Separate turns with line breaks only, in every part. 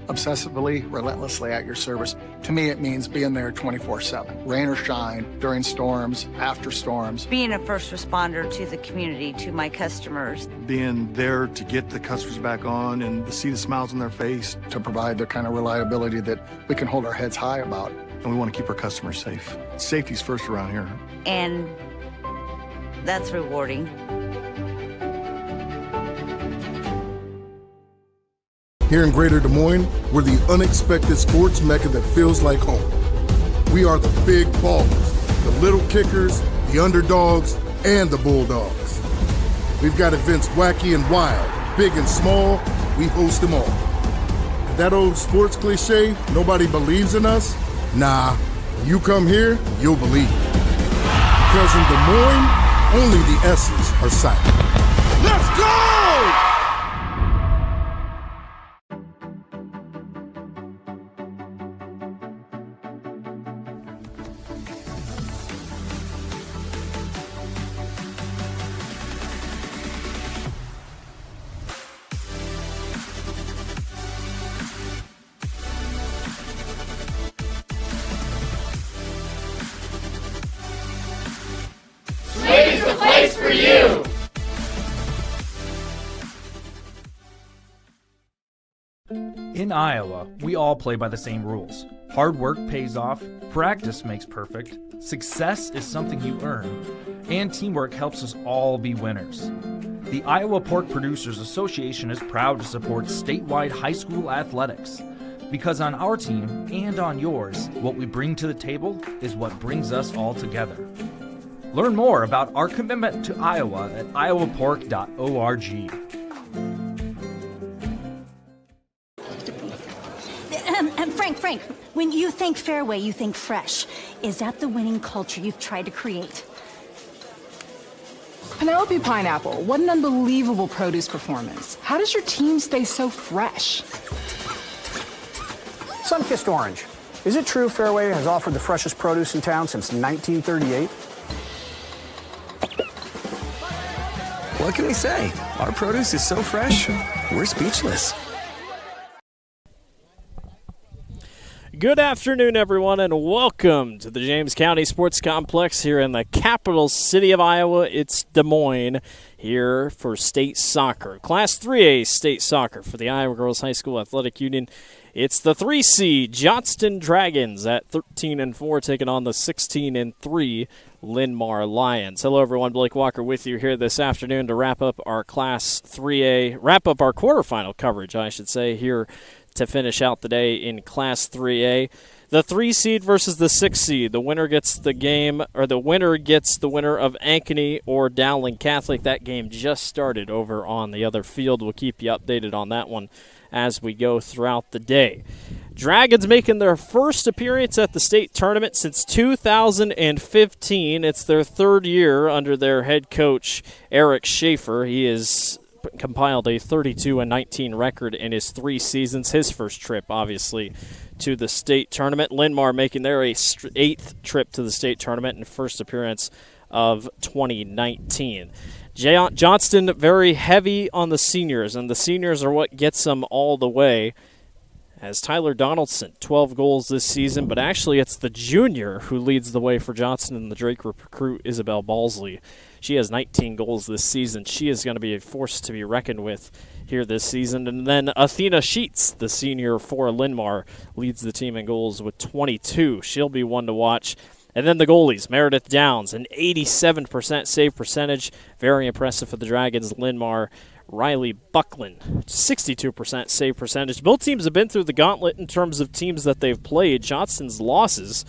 obsessively, relentlessly at your service. To me, it means being there 24/7, rain or shine, during storms, after storms.
Being a first responder to the community, to my customers.
Being there to get the customers back on and to see the smiles on their face.
To provide the kind of reliability that we can hold our heads high about.
And we want to keep our customers safe. Safety's first around here.
And that's rewarding.
Here in Greater Des Moines, we're the unexpected sports mecca that feels like home. We are the big ballers, the little kickers, the underdogs, and the bulldogs. We've got events wacky and wild, big and small, we host them all. And that old sports cliche, nobody believes in us? Nah, when you come here, you'll believe it. Because in Des Moines, only the S's are silent. Let's go!
In Iowa, we all play by the same rules. Hard work pays off, practice makes perfect, success is something you earn, and teamwork helps us all be winners. The Iowa Pork Producers Association is proud to support statewide high school athletics. Because on our team and on yours, what we bring to the table is what brings us all together. Learn more about our commitment to Iowa at iowapork.org.
Frank, when you think Fairway, you think fresh. Is that the winning culture you've tried to create?
Penelope Pineapple, what an unbelievable produce performance. How does your team stay so fresh?
Sunkissed Orange. Is it true Fairway has offered the freshest produce in town since 1938?
What can we say? Our produce is so fresh, we're speechless.
Good afternoon, everyone, and welcome to the James County Sports Complex here in the capital city of Iowa. It's Des Moines here for state soccer. Class 3A state soccer for the Iowa Girls High School Athletic Union. It's the 3 seed Johnston Dragons at 13-4 taking on the 16-3 Linn-Mar Lions. Hello, everyone. Blake Walker with you here this afternoon to wrap up our Class 3A, wrap up our quarterfinal coverage, I should say, here to finish out the day in Class 3A. The 3 seed versus the 6 seed. The winner gets the game, or the winner gets the winner of Ankeny or Dowling Catholic. That game just started over on the other field. We'll keep you updated on that one as we go throughout the day. Dragons making their first appearance at the state tournament since 2015. It's their third year under their head coach, Eric Schaefer. He has compiled a 32-19 record in his 3 seasons. His first trip, obviously, to the state tournament. Linn-Mar making their 8th trip to the state tournament and first appearance of 2019. Johnston very heavy on the seniors, and the seniors are what gets them all the way. As Tyler Donaldson, 12 goals this season, but actually it's the junior who leads the way for Johnston and the Drake recruit Isabel Balsley. She has 19 goals this season. She is going to be a force to be reckoned with here this season. And then Athena Sheets, the senior for Linn-Mar, leads the team in goals with 22. She'll be one to watch. And then the goalies, Meredith Downs, an 87% save percentage. Very impressive for the Dragons. Linn-Mar, Riley Buckland, 62% save percentage. Both teams have been through the gauntlet in terms of teams that they've played. Johnston's losses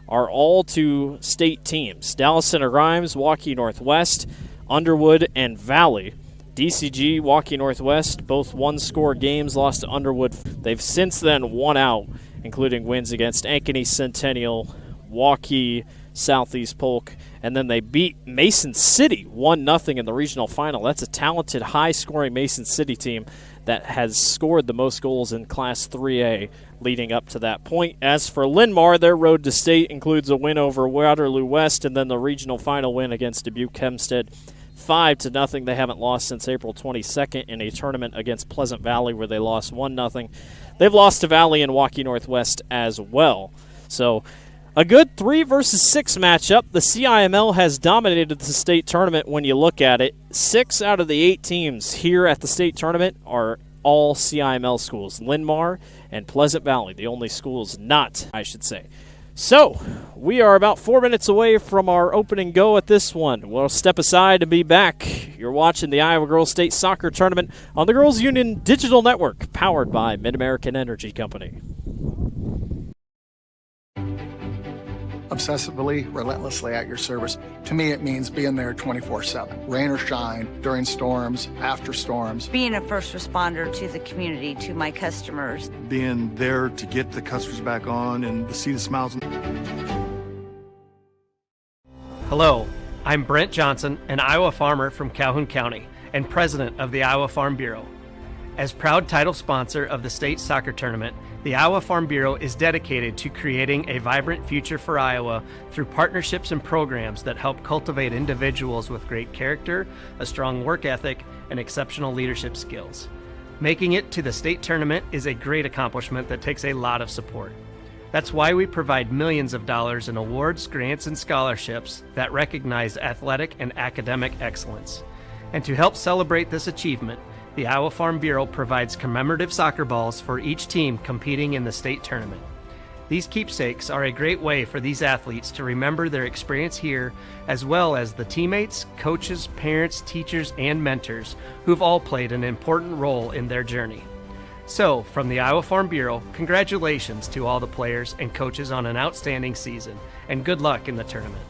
are all to state teams. Dallas Center Grimes, Waukee Northwest, Underwood, and Valley. DCG, Waukee Northwest, both one-score games, lost to Underwood. They've since then won out, including wins against Ankeny Centennial, Waukee, Southeast Polk, and then they beat Mason City 1-0 in the regional final. That's a talented, high-scoring Mason City team that has scored the most goals in Class 3A leading up to that point. As for Linn-Mar, their road to state includes a win over Waterloo West and then the regional final win against Dubuque Hempstead. 5-0. They haven't lost since April 22nd in a tournament against Pleasant Valley where they lost 1-0. They've lost to Valley and Waukee Northwest as well. So a good 3 versus 6 matchup. The CIML has dominated the state tournament when you look at it. 6 out of the 8 teams here at the state tournament are all CIML schools. Linn-Mar and Pleasant Valley, the only schools not, I should say. So, we are about 4 minutes away from our opening go at this one. We'll step aside and be back. You're watching the Iowa Girls State Soccer Tournament on the Girls Union Digital Network, powered by Mid-American Energy Company.
Obsessively, relentlessly at your service. To me, it means being there 24/7. Rain or shine, during storms, after storms.
Being a first responder to the community, to my customers.
Being there to get the customers back on and to see the smiles.
Hello, I'm Brent Johnson, an Iowa farmer from Calhoun County and president of the Iowa Farm Bureau. As proud title sponsor of the state soccer tournament, the Iowa Farm Bureau is dedicated to creating a vibrant future for Iowa through partnerships and programs that help cultivate individuals with great character, a strong work ethic, and exceptional leadership skills. Making it to the state tournament is a great accomplishment that takes a lot of support. That's why we provide millions of dollars in awards, grants, and scholarships that recognize athletic and academic excellence. And to help celebrate this achievement, the Iowa Farm Bureau provides commemorative soccer balls for each team competing in the state tournament. These keepsakes are a great way for these athletes to remember their experience here, as well as the teammates, coaches, parents, teachers, and mentors who've all played an important role in their journey. So, from the Iowa Farm Bureau, congratulations to all the players and coaches on an outstanding season, and good luck in the tournament.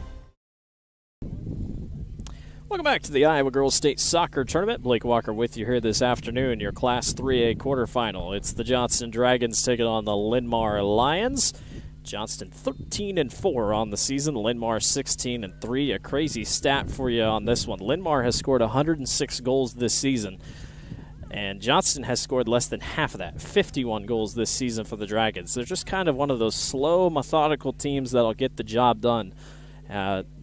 Welcome back to the Iowa Girls State Soccer Tournament. Blake Walker with you here this afternoon, your Class 3A quarterfinal. It's the Johnston Dragons taking on the Linn-Mar Lions. Johnston 13-4 on the season, Linn-Mar 16-3. A crazy stat for you on this one. Linn-Mar has scored 106 goals this season, and Johnston has scored less than half of that, 51 goals this season for the Dragons. They're just kind of one of those slow, methodical teams that'll get the job done.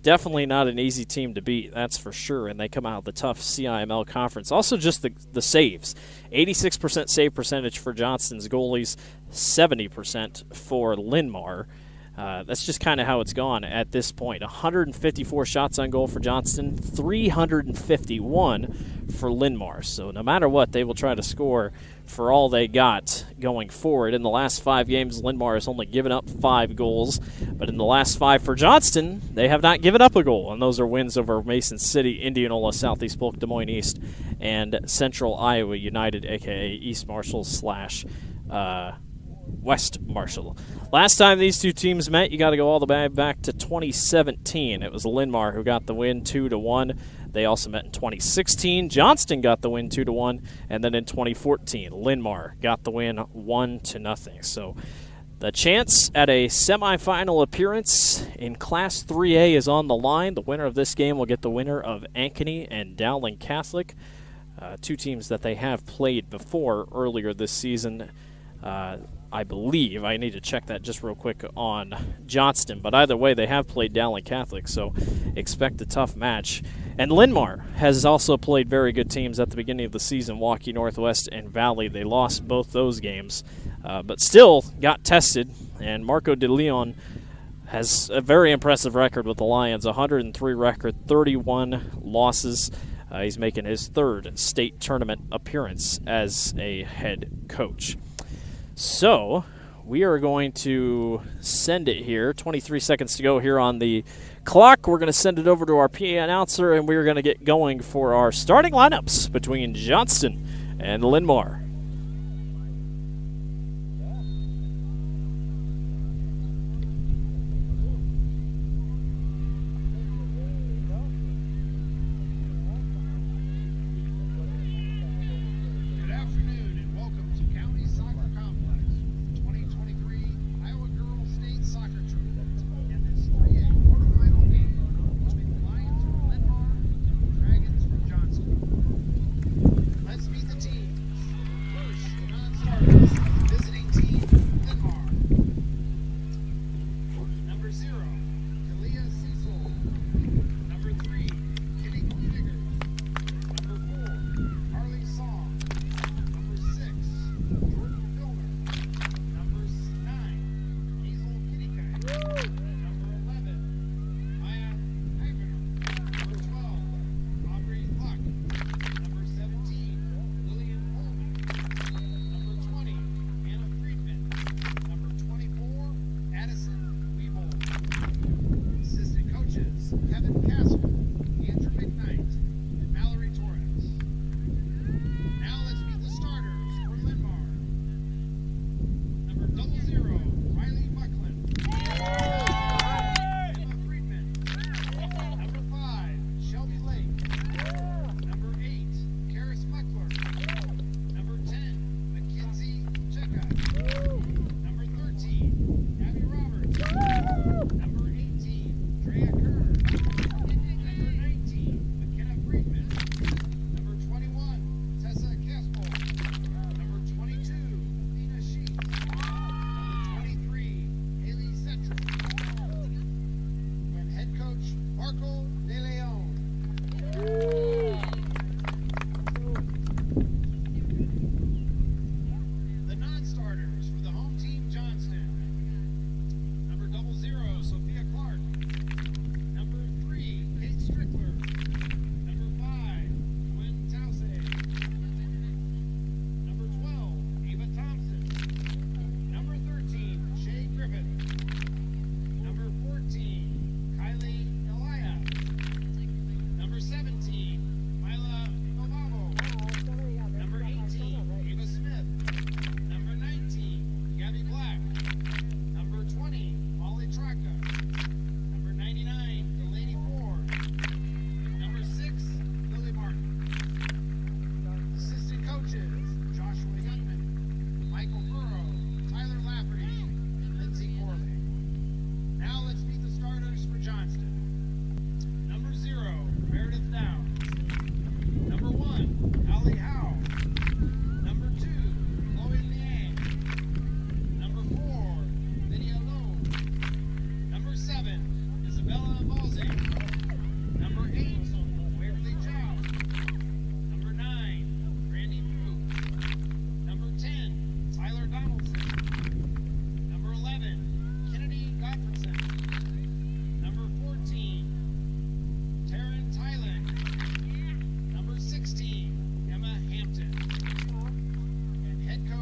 Definitely not an easy team to beat, that's for sure, and they come out of the tough CIML conference. Also just the saves. 86% save percentage for Johnston's goalies, 70% for Linn-Mar. That's just kind of how it's gone at this point. 154 shots on goal for Johnston, 351 for Linn-Mar. So no matter what, they will try to score for all they got going forward. In the last 5 games, Linn-Mar has only given up 5 goals. But in the last 5 for Johnston, they have not given up a goal. And those are wins over Mason City, Indianola, Southeast Polk, Des Moines East, and Central Iowa United, a.k.a. East Marshall / West Marshall. Last time these two teams met, you got to go all the way back to 2017. It was Linn-Mar who got the win 2-1. They also met in 2016. Johnston got the win 2-1, and then in 2014, Linn-Mar got the win 1-0. So the chance at a semifinal appearance in Class 3A is on the line. The winner of this game will get the winner of Ankeny and Dowling Catholic, two teams that they have played before earlier this season. I believe. I need to check that just real quick on Johnston. But either way, they have played Dowling Catholic, so expect a tough match. And Linn-Mar has also played very good teams at the beginning of the season, Waukee Northwest and Valley. They lost both those games, but still got tested. And Marco De Leon has a very impressive record with the Lions, 103 record, 31 losses. He's making his 3rd state tournament appearance as a head coach. So, we are going to send it here. 23 seconds to go here on the clock. We're going to send it over to our PA announcer, and we're going to get going for our starting lineups between Johnston and Linn-Mar.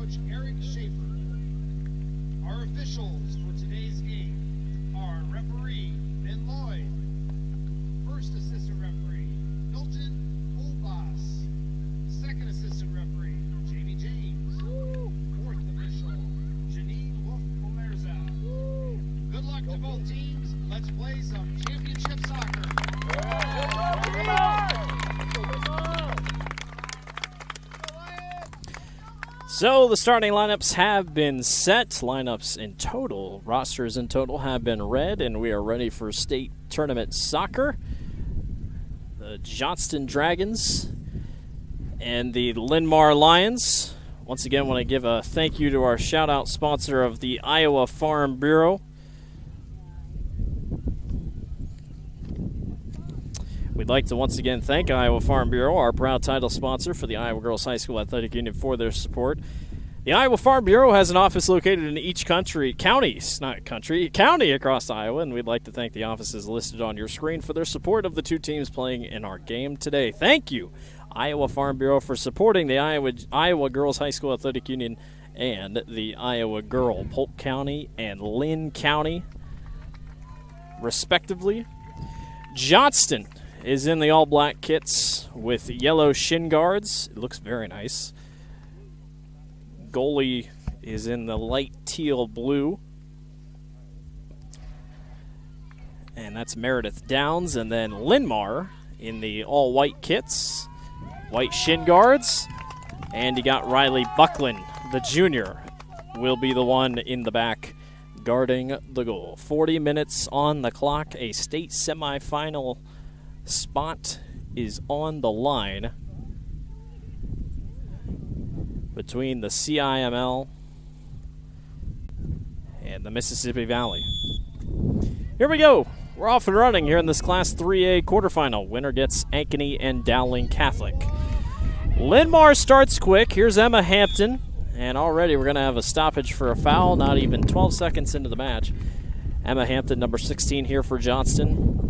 Coach Eric Schaefer. Our officials for today's game are referee Ben Lloyd, first assistant referee Milton Olbas, second assistant referee Jamie James, fourth official Janine Wolf-Omerza. Good luck to both teams. Let's play some championship soccer.
So the starting lineups have been set. Lineups in total, rosters in total have been read, and we are ready for state tournament soccer. The Johnston Dragons and the Linn-Mar Lions. Once again, want to give a thank you to our shout-out sponsor of the Iowa Farm Bureau. We'd like to once again thank Iowa Farm Bureau, our proud title sponsor for the Iowa Girls High School Athletic Union, for their support. The Iowa Farm Bureau has an office located in each county across Iowa, and we'd like to thank the offices listed on your screen for their support of the two teams playing in our game today. Thank you, Iowa Farm Bureau, for supporting the Iowa Girls High School Athletic Union and the Iowa Girl Polk County and Linn County, respectively. Johnston is in the all-black kits with yellow shin guards. It looks very nice. Goalie is in the light teal blue. And that's Meredith Downs. And then Linn-Mar in the all-white kits, white shin guards. And you got Riley Buckland, the junior, will be the one in the back guarding the goal. 40 minutes on the clock. A state semifinal spot is on the line between the CIML and the Mississippi Valley. Here we go. We're off and running here in this Class 3A quarterfinal. Winner gets Ankeny and Dowling Catholic. Linn-Mar starts quick. Here's Emma Hampton. And already we're going to have a stoppage for a foul, not even 12 seconds into the match. Emma Hampton, number 16 here for Johnston.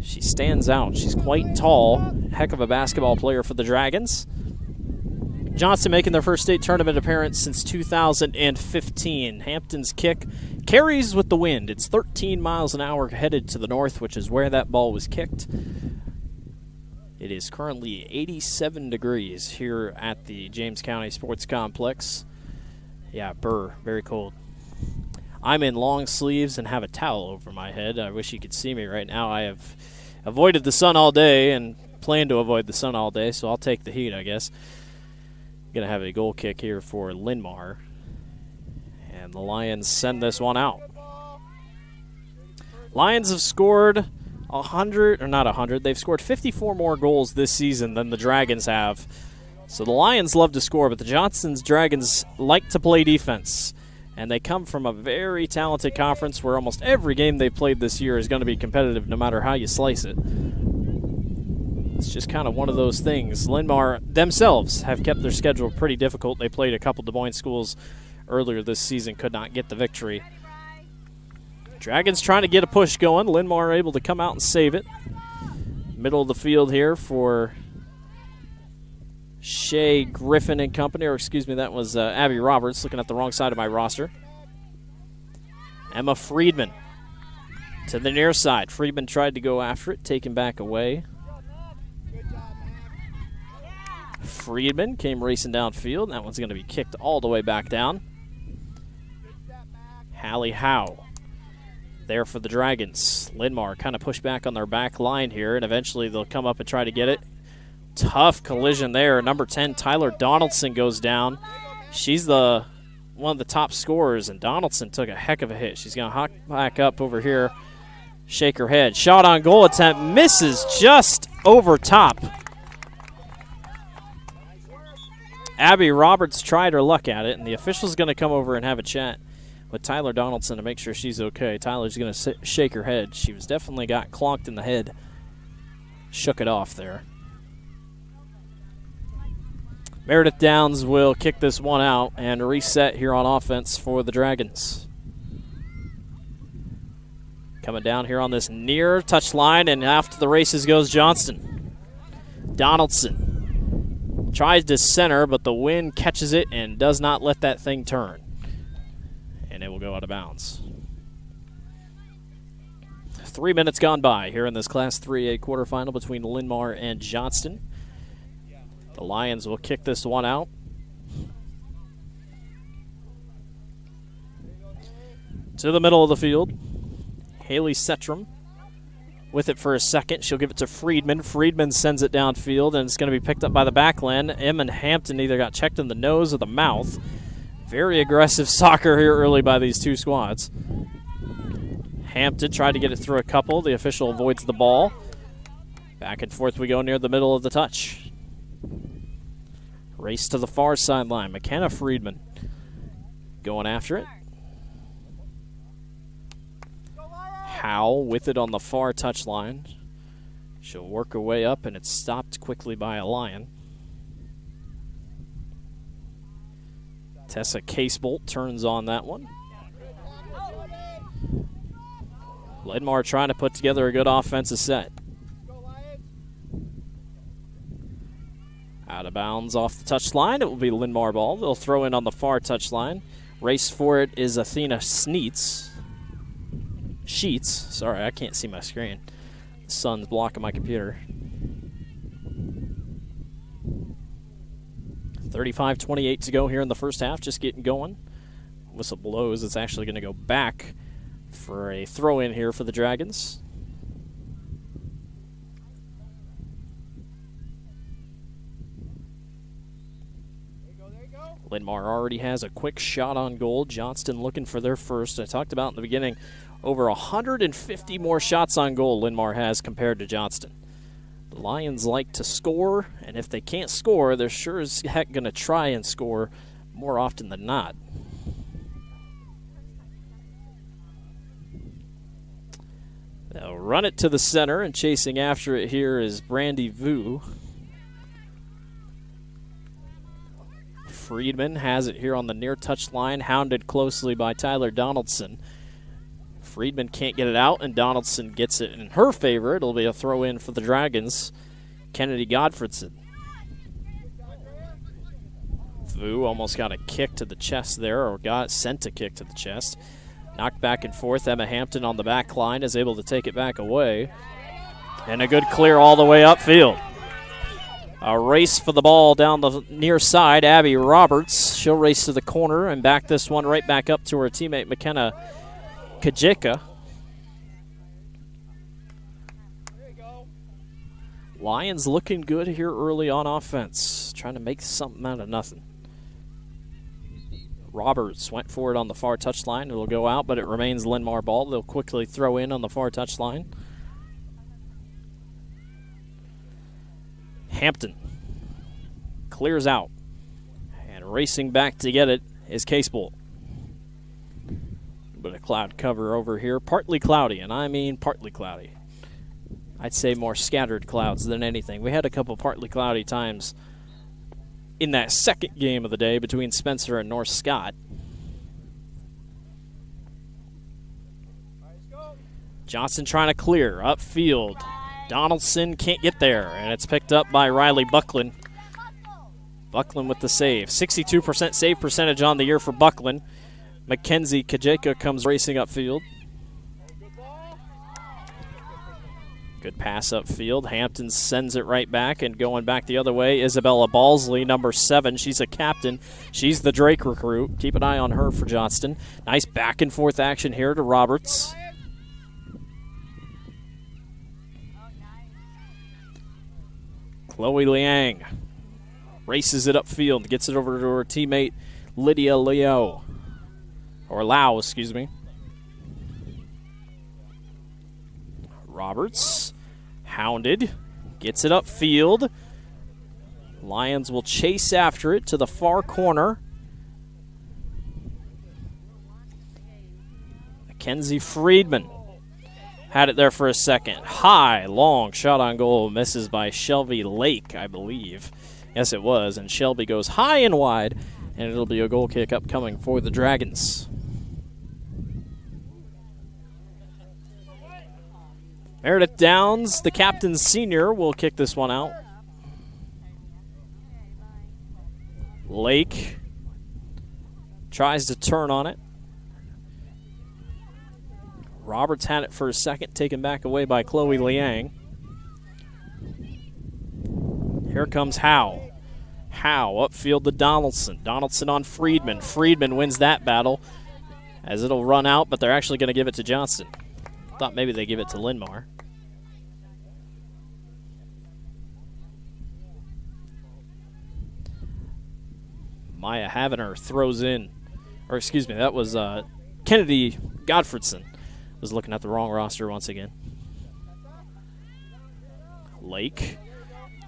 She stands out. She's quite tall. Heck of a basketball player for the Dragons. Johnston making their first state tournament appearance since 2015. Hampton's kick carries with the wind. It's 13 miles an hour headed to the north, which is where that ball was kicked. It is currently 87 degrees here at the James County Sports Complex. Yeah, very cold. I'm in long sleeves and have a towel over my head. I wish you could see me right now. I have avoided the sun all day and plan to avoid the sun all day, so I'll take the heat, I guess. Going to have a goal kick here for Linn-Mar. And the Lions send this one out. Lions have scored 100, or not 100, they've scored 54 more goals this season than the Dragons have. So the Lions love to score, but the Johnston's Dragons like to play defense. And they come from a very talented conference where almost every game they've played this year is going to be competitive no matter how you slice it. It's just kind of one of those things. Linn-Mar themselves have kept their schedule pretty difficult. They played a couple Des Moines schools earlier this season, could not get the victory. Dragons trying to get a push going. Linn-Mar able to come out and save it. Middle of the field here for Shea Griffin and company, or excuse me, that was Abby Roberts, looking at the wrong side of my roster. Emma Friedman to the near side. Friedman tried to go after it, taken back away. Friedman came racing downfield. That one's going to be kicked all the way back down. Hallie Howe there for the Dragons. Linn-Mar kind of pushed back on their back line here, and eventually they'll come up and try to get it. Tough collision there. Number 10, Tyler Donaldson, goes down. She's one of the top scorers, and Donaldson took a heck of a hit. She's going to hop back up over here, shake her head. Shot on goal attempt misses just over top. Abby Roberts tried her luck at it, and the official's going to come over and have a chat with Tyler Donaldson to make sure she's okay. Tyler's going to shake her head. She was definitely got clonked in the head. Shook it off there. Meredith Downs will kick this one out and reset here on offense for the Dragons. Coming down here on this near touch line, and after the races goes Johnston. Donaldson Tries to center, but the wind catches it and does not let that thing turn. And it will go out of bounds. 3 minutes gone by here in this Class 3A quarterfinal between Linn-Mar and Johnston. The Lions will kick this one out. To the middle of the field. Haley Setram with it for a second. She'll give it to Friedman. Friedman sends it downfield, and it's going to be picked up by the backland. Em and Hampton either got checked in the nose or the mouth. Very aggressive soccer here early by these two squads. Hampton tried to get it through a couple. The official avoids the ball. Back and forth we go near the middle of the touch. Race to the far sideline. McKenna Friedman going after it. Howe with it on the far touchline. She'll work her way up, and it's stopped quickly by a Lion. Tessa Casebolt turns on that one. Linn-Mar trying to put together a good offensive set. Out of bounds off the touchline. It will be Linn-Mar ball. They'll throw in on the far touchline. Race for it is Athena Sheets. Sorry, I can't see my screen. The sun's blocking my computer. 35-28 to go here in the first half. Just getting going. Whistle blows. It's actually going to go back for a throw-in here for the Dragons. Linn-Mar already has a quick shot on goal. Johnston looking for their first. I talked about in the beginning, over 150 more shots on goal Linn-Mar has compared to Johnston. The Lions like to score, and if they can't score, they're sure as heck going to try and score more often than not. They'll run it to the center, and chasing after it here is Brandy Vu. Friedman has it here on the near touch line, hounded closely by Tyler Donaldson. Friedman can't get it out, and Donaldson gets it in her favor. It'll be a throw-in for the Dragons. Kennedy Godfredson. Vu almost got a kick to the chest there, or got sent a kick to the chest. Knocked back and forth. Emma Hampton on the back line is able to take it back away. And a good clear all the way upfield. A race for the ball down the near side. Abby Roberts, she'll race to the corner and back this one right back up to her teammate McKenna Kajeka. Lions looking good here early on offense, trying to make something out of nothing. Roberts went for it on the far touchline. It'll go out, but it remains Linn-Mar ball. They'll quickly throw in on the far touchline. Hampton clears out, and racing back to get it is Casebolt. But a cloud cover over here, partly cloudy, and I mean partly cloudy. I'd say more scattered clouds than anything. We had a couple partly cloudy times in that second game of the day between Spencer and North Scott. Johnston trying to clear upfield. Donaldson can't get there, and it's picked up by Riley Buckland. Buckland with the save. 62% save percentage on the year for Buckland. Mackenzie Kajeka comes racing upfield. Good pass upfield. Hampton sends it right back, and going back the other way, Isabella Balsley, number 7. She's a captain. She's the Drake recruit. Keep an eye on her for Johnston. Nice back and forth action here to Roberts. Chloe Liang races it upfield, gets it over to her teammate Lydia Lau, excuse me. Roberts, hounded, gets it upfield. Lions will chase after it to the far corner. Mackenzie Friedman had it there for a second. High, long shot on goal. Misses by Shelby Lake, I believe. Yes, it was. And Shelby goes high and wide, and it'll be a goal kick upcoming for the Dragons. Meredith Downs, the captain senior, will kick this one out. Lake tries to turn on it. Roberts had it for a second, taken back away by Chloe Liang. Here comes Howe. Howe upfield to Donaldson. Donaldson on Friedman. Friedman wins that battle as it'll run out, but they're actually going to give it to Johnston. Thought maybe they give it to Linn-Mar. Maya Havener throws in, or excuse me, that was Kennedy Godfredson. Was looking at the wrong roster once again. Lake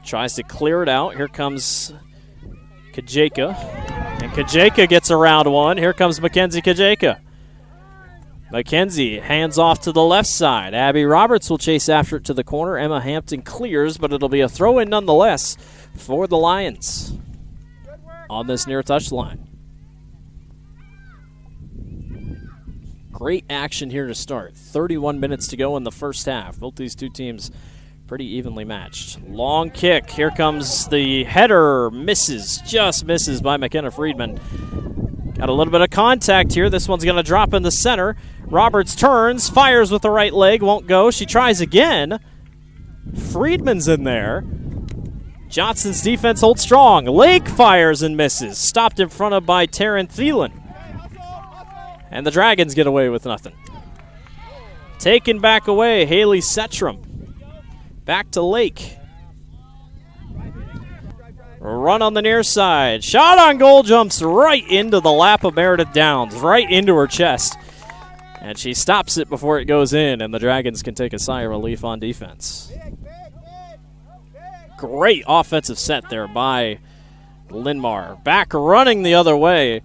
tries to clear it out. Here comes Kajeka. And Kajeka gets around one. Here comes Mackenzie Kajeka. Mackenzie hands off to the left side. Abby Roberts will chase after it to the corner. Emma Hampton clears, but it'll be a throw-in nonetheless for the Lions on this near touchline. Great action here to start. 31 minutes to go in the first half. Both these two teams pretty evenly matched. Long kick. Here comes the header. Misses. Just misses by McKenna Friedman. Got a little bit of contact here. This one's going to drop in the center. Roberts turns. Fires with the right leg. Won't go. She tries again. Friedman's in there. Johnston's defense holds strong. Lake fires and misses. Stopped in front of by Taryn Thielen. And the Dragons get away with nothing. Taken back away, Haley Setram. Back to Lake. Run on the near side. Shot on goal, jumps right into the lap of Meredith Downs, right into her chest. And she stops it before it goes in, and the Dragons can take a sigh of relief on defense. Great offensive set there by Linn-Mar. Back running the other way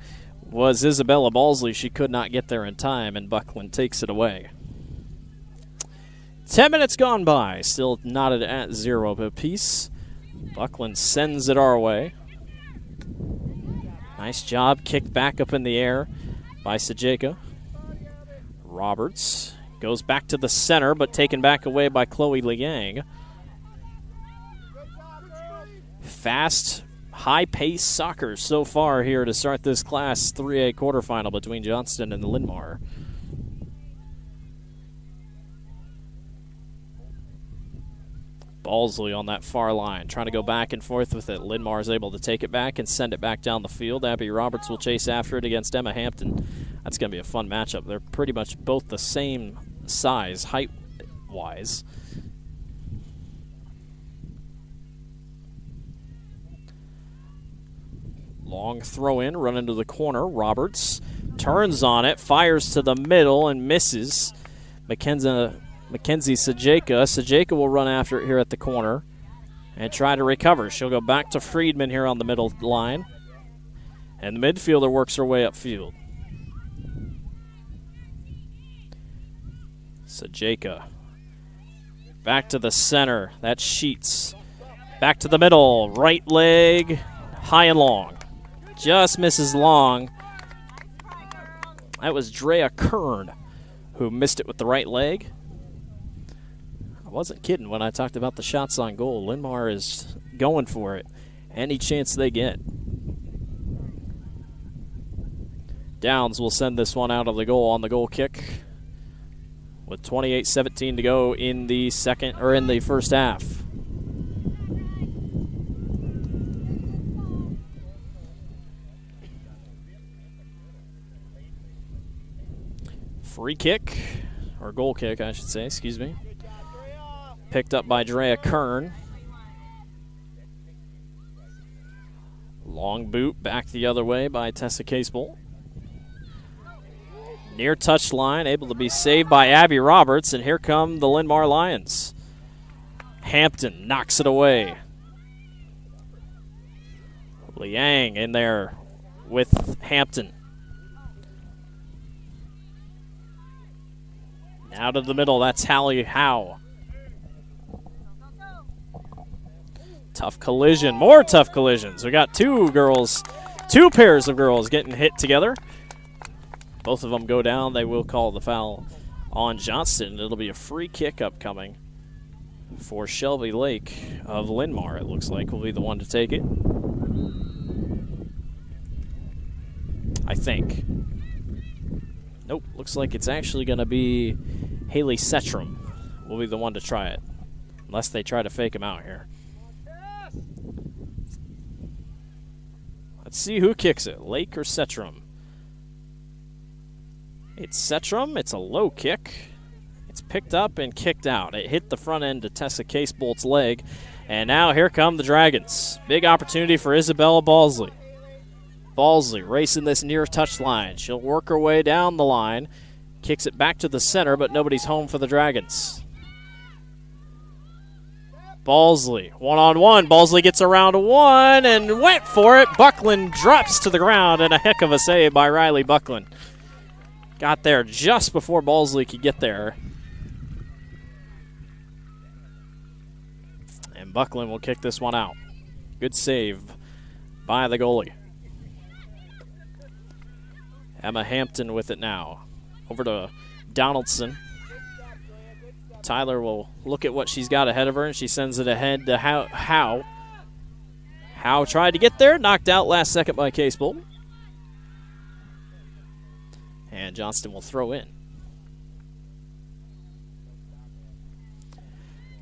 was Isabella Balsley. She could not get there in time, and Buckland takes it away. 10 minutes gone by, still knotted at 0 apiece. Buckland sends it our way. Nice job, kicked back up in the air by Sajeka. Roberts goes back to the center, but taken back away by Chloe Liang. Fast, high-paced soccer so far here to start this Class 3A quarterfinal between Johnston and Linn-Mar. Balsley on that far line, trying to go back and forth with it. Linn-Mar is able to take it back and send it back down the field. Abby Roberts will chase after it against Emma Hampton. That's going to be a fun matchup. They're pretty much both the same size, height-wise. Long throw in, run into the corner. Roberts turns on it, fires to the middle and misses. Mackenzie Sajeka. Sajeka will run after it here at the corner and try to recover. She'll go back to Friedman here on the middle line. And the midfielder works her way upfield. Sajeka. Back to the center. That's Sheets. Back to the middle. Right leg. High and long. Just misses long. That was Drea Kern who missed it with the right leg. I wasn't kidding when I talked about the shots on goal. Linn-Mar is going for it any chance they get. Downs will send this one out of the goal on the goal kick with 28:17 to go in the first half. Free kick, or goal kick, I should say, excuse me. Picked up by Drea Kern. Long boot back the other way by Tessa Casebolt. Near touchline, able to be saved by Abby Roberts, and here come the Linn-Mar Lions. Hampton knocks it away. Liang in there with Hampton. Out of the middle, that's Hallie Howe. Tough collision, more tough collisions. We got two pairs of girls getting hit together. Both of them go down. They will call the foul on Johnston. It'll be a free kick upcoming for Shelby Lake of Linn-Mar, it looks like, will be the one to take it. I think. Nope, looks like it's actually going to be Haley Setrum will be the one to try it. Unless they try to fake him out here. Let's see who kicks it, Lake or Setrum. It's Setrum. It's a low kick. It's picked up and kicked out. It hit the front end to Tessa Casebolt's leg. And now here come the Dragons. Big opportunity for Isabella Balsley. Balsley racing this near touch line. She'll work her way down the line. Kicks it back to the center, but nobody's home for the Dragons. Balsley, one-on-one. Balsley gets around one and went for it. Buckland drops to the ground, and a heck of a save by Riley Buckland. Got there just before Balsley could get there. And Buckland will kick this one out. Good save by the goalie. Emma Hampton with it now. Over to Donaldson. Tyler will look at what she's got ahead of her, and she sends it ahead to Howe. Howe tried to get there, knocked out last second by Casebolt. And Johnston will throw in.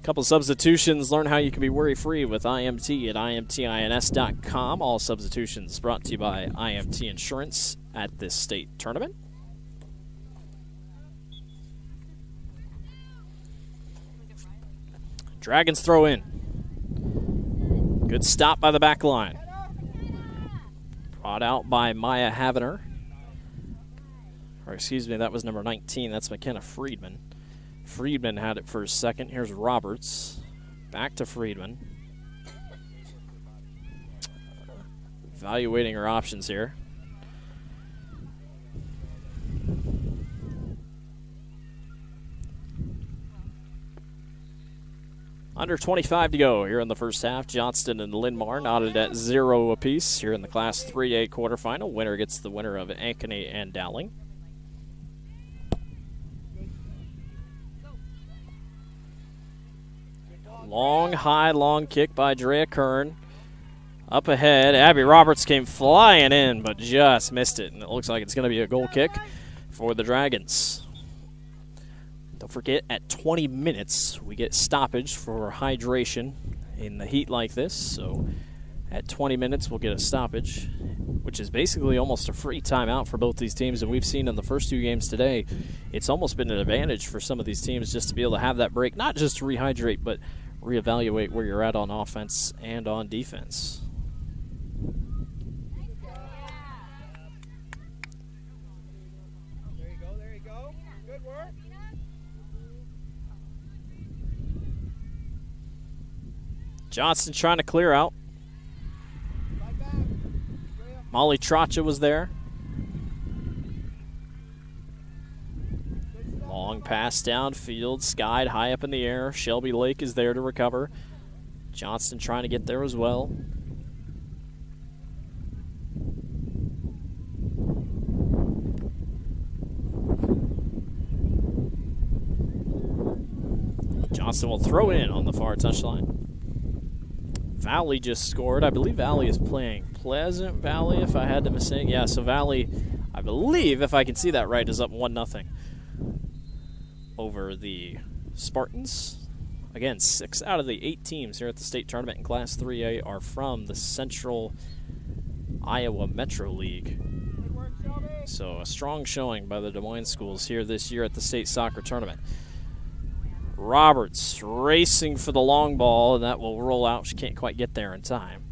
Couple substitutions. Learn how you can be worry-free with IMT at imtins.com. All substitutions brought to you by IMT Insurance at this state tournament. Dragons throw in. Good stop by the back line. Brought out by Maya Havener. Or excuse me, that was number 19. That's McKenna Friedman. Friedman had it for a second. Here's Roberts. Back to Friedman. Evaluating her options here. Under 25 to go here in the first half. Johnston and Linn-Mar knotted at 0 apiece here in the Class 3A quarterfinal. Winner gets the winner of Ankeny and Dowling. Long, high, long kick by Drea Kern. Up ahead, Abby Roberts came flying in, but just missed it. And it looks like it's going to be a goal kick for the Dragons. Don't forget, at 20 minutes, we get stoppage for hydration in the heat like this. So at 20 minutes, we'll get a stoppage, which is basically almost a free timeout for both these teams. And we've seen in the first two games today, it's almost been an advantage for some of these teams just to be able to have that break, not just to rehydrate, but reevaluate where you're at on offense and on defense.
There you go. Good work.
Johnston trying to clear out. Molly Tracha was there. Long pass downfield, skied high up in the air. Shelby Lake is there to recover. Johnston trying to get there as well. Johnston will throw in on the far touchline. Valley just scored. I believe Valley is playing Pleasant Valley, if I had to mistake. Yeah, so Valley, I believe, if I can see that right, is up 1-0 over the Spartans. Again, 6 out of the 8 teams here at the state tournament in Class 3A are from the Central Iowa Metro League. So a strong showing by the Des Moines schools here this year at the state soccer tournament. Roberts racing for the long ball, and that will roll out. She can't quite get there in time.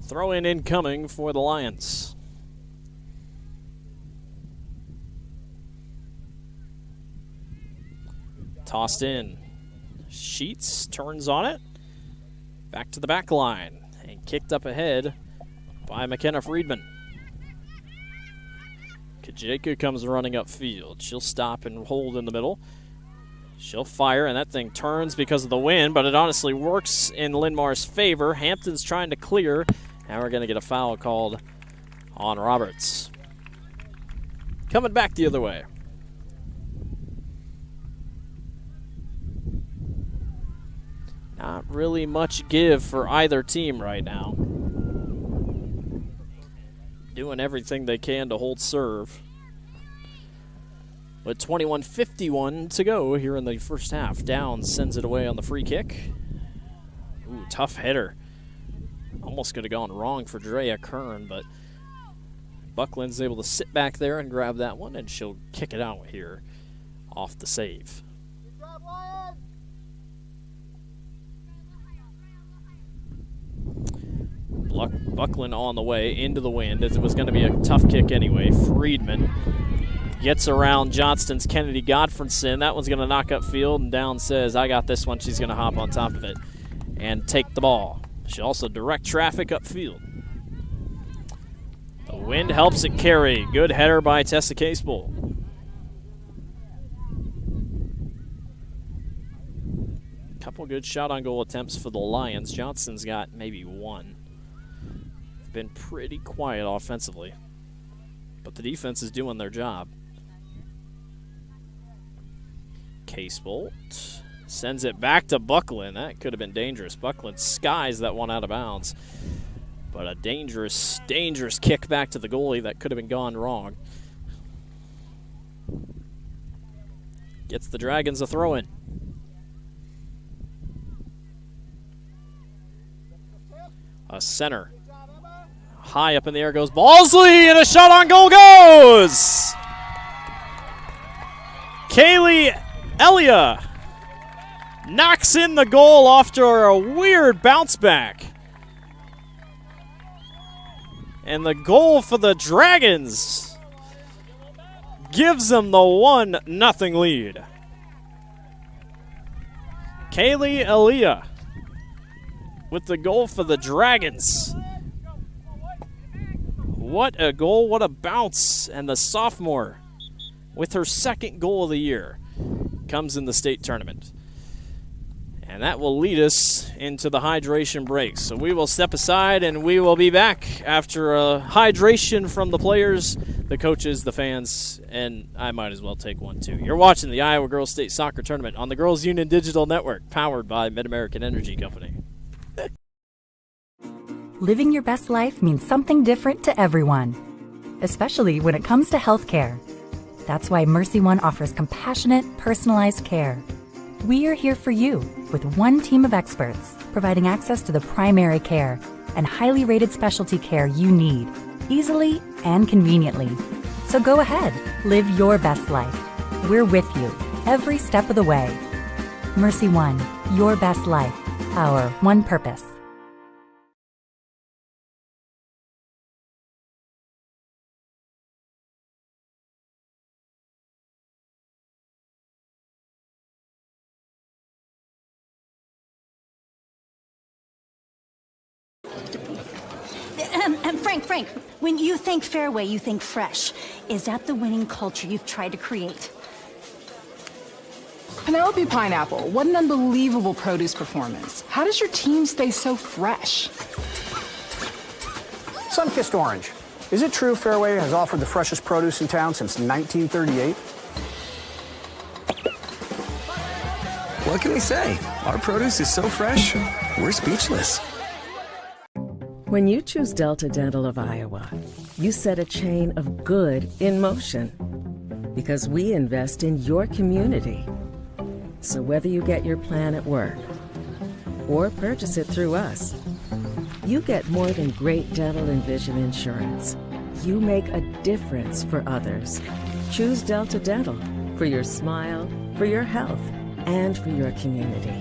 Throw in incoming for the Lions. Tossed in. Sheets turns on it. Back to the back line. And kicked up ahead by McKenna Friedman. Kajeka comes running upfield. She'll stop and hold in the middle. She'll fire, and that thing turns because of the wind, but it honestly works in Linn-Mar's favor. Hampton's trying to clear, and we're going to get a foul called on Roberts. Coming back the other way. Not really much give for either team right now. Doing everything they can to hold serve. With 21:51 to go here in the first half. Downs sends it away on the free kick. Ooh, tough header. Almost could have gone wrong for Drea Kern, but Buckland's able to sit back there and grab that one, and she'll kick it out here off the save. Buckland on the way into the wind, as it was going to be a tough kick anyway. Friedman gets around Johnston's Kennedy Godfredson. That one's going to knock upfield, and Downs says, I got this one. She's going to hop on top of it and take the ball. She also direct traffic upfield. The wind helps it carry. Good header by Tessa Casebolt. Couple good shot on goal attempts for the Lions. Johnston's got maybe one. Been pretty quiet offensively, but the defense is doing their job. Casebolt sends it back to Buckland. That could have been dangerous. Buckland skies that one out of bounds, but a dangerous, dangerous kick back to the goalie that could have been gone wrong. Gets the Dragons a throw-in. A center. High up in the air goes Balsley, and a shot on goal goes! Kaylee Elia knocks in the goal after a weird bounce back. And the goal for the Dragons gives them the 1-0 lead. Kaylee Elia with the goal for the Dragons. What a goal, what a bounce. And the sophomore, with her second goal of the year, comes in the state tournament. And that will lead us into the hydration break. So we will step aside and we will be back after a hydration from the players, the coaches, the fans, and I might as well take one too. You're watching the Iowa Girls State Soccer Tournament on the Girls Union Digital Network, powered by Mid-American Energy Company.
Living your best life means something different to everyone, especially when it comes to healthcare. That's why Mercy One offers compassionate, personalized care. We are here for you with one team of experts, providing access to the primary care and highly rated specialty care you need, easily and conveniently. So go ahead, live your best life. We're with you every step of the way. Mercy One, your best life, our one purpose.
Frank, when you think fairway, you think fresh. Is that the winning culture you've tried to create?
Penelope Pineapple, what an unbelievable produce performance. How does your team stay so fresh?
Sun-kissed orange. Is it true Fairway has offered the freshest produce in town since 1938?
What can we say? Our produce is so fresh, we're speechless.
When you choose Delta Dental of Iowa, you set a chain of good in motion. Because we invest in your community. So whether you get your plan at work or purchase it through us, you get more than great dental and vision insurance. You make a difference for others. Choose Delta Dental for your smile, for your health, and for your community.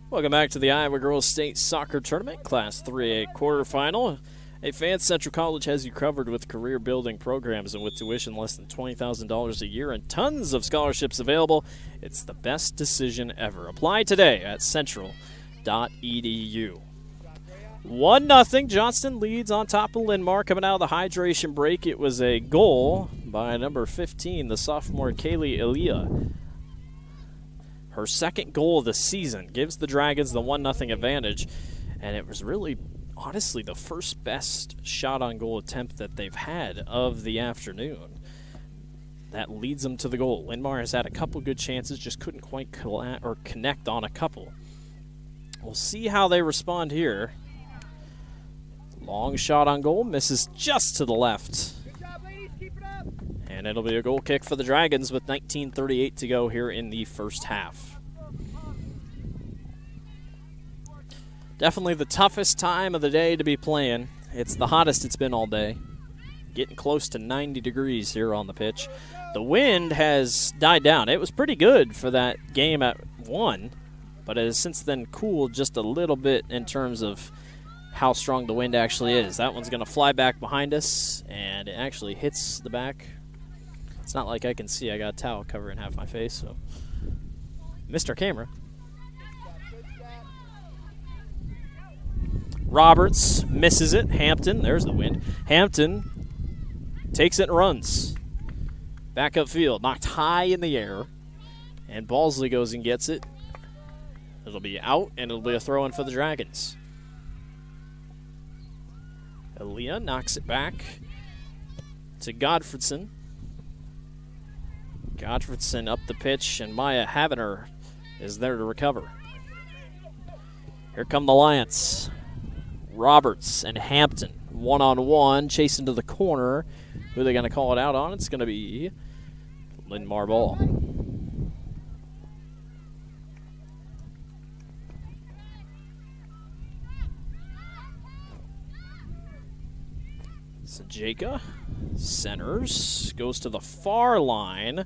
Welcome back to the Iowa Girls State Soccer Tournament, Class 3A quarterfinal. Advanced Central College has you covered with career-building programs, and with tuition less than $20,000 a year and tons of scholarships available, it's the best decision ever. Apply today at central.edu. 1-0, Johnston leads on top of Linn-Mar coming out of the hydration break. It was a goal by number 15, the sophomore Kaylee Elia. Her second goal of the season gives the Dragons the 1-0 advantage, and it was really, honestly, the first best shot on goal attempt that they've had of the afternoon. That leads them to the goal. Linn-Mar has had a couple good chances, just couldn't quite connect on a couple. We'll see how they respond here. Long shot on goal, misses just to the left. And it'll be a goal kick for the Dragons with 19:38 to go here in the first half. Definitely the toughest time of the day to be playing. It's the hottest it's been all day. Getting close to 90 degrees here on the pitch. The wind has died down. It was pretty good for that game at 1, but it has since then cooled just a little bit in terms of how strong the wind actually is. That one's going to fly back behind us, and it actually hits the back. It's not like I can see. I got a towel covering half my face, so Mr. Camera. Roberts misses it. Hampton, there's the wind. Hampton takes it and runs. Back upfield, knocked high in the air. And Balsley goes and gets it. It'll be out, and it'll be a throw-in for the Dragons. Aaliyah knocks it back to Godfredson. Godfredson up the pitch, and Maya Havener is there to recover. Here come the Lions. Roberts and Hampton, one-on-one, chasing to the corner. Who are they going to call it out on? It's going to be Linn-Mar ball. Sajeka centers, goes to the far line,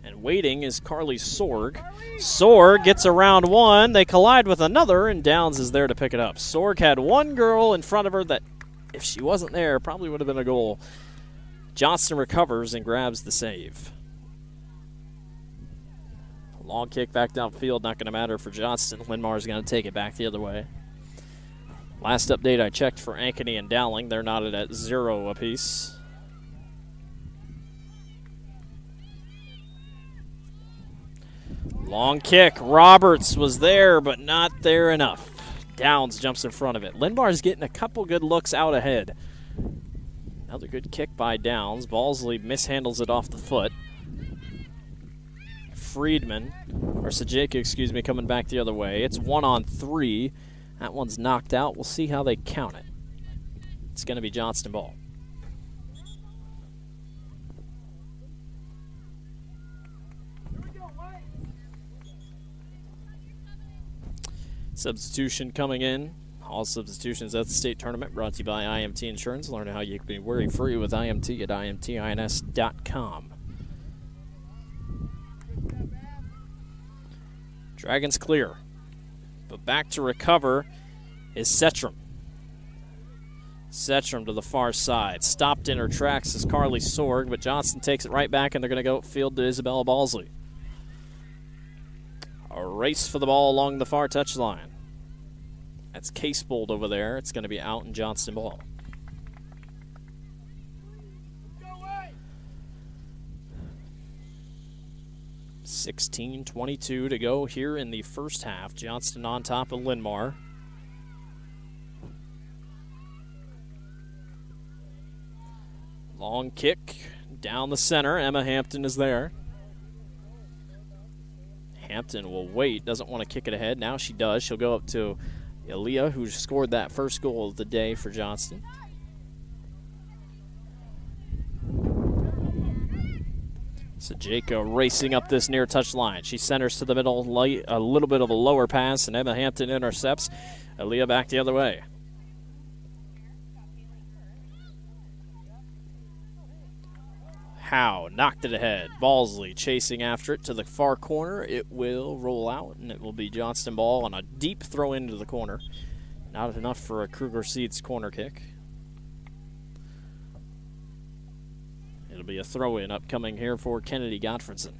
and waiting is Carly Sorg. Sorg gets around one, they collide with another, and Downs is there to pick it up. Sorg had one girl in front of her that, if she wasn't there, probably would have been a goal. Johnston recovers and grabs the save. Long kick back downfield, not going to matter for Johnston. Linn-Mar is going to take it back the other way. Last update I checked for Ankeny and Dowling, they're knotted at 0 apiece. Long kick. Roberts was there, but not there enough. Downs jumps in front of it. Linn-Mar's getting a couple good looks out ahead. Another good kick by Downs. Balsley mishandles it off the foot. Sajeka, coming back the other way. It's 1-on-3. That one's knocked out. We'll see how they count it. It's going to be Johnston ball. Substitution coming in. All substitutions at the state tournament brought to you by IMT Insurance. Learn how you can be worry-free with IMT at imtins.com. Dragons clear. But back to recover is Setram. Setram to the far side. Stopped in her tracks is Carly Sorg, but Johnston takes it right back, and they're going to go upfield to Isabella Balsley. A race for the ball along the far touchline. That's Casebold over there. It's going to be out in Johnston ball. $16:22 to go here in the first half. Johnston on top of Linn-Mar. Long kick down the center. Emma Hampton is there. Hampton will wait, doesn't want to kick it ahead. Now she does. She'll go up to Aaliyah, who scored that first goal of the day for Johnston. Sajeka racing up this near touch line. She centers to the middle, a little bit of a lower pass, and Emma Hampton intercepts. Aaliyah back the other way. Howe knocked it ahead. Balsley chasing after it to the far corner. It will roll out, and it will be Johnston ball on a deep throw into the corner. Not enough for a Kruger Seeds corner kick. It'll be a throw-in upcoming here for Kennedy Godfredson.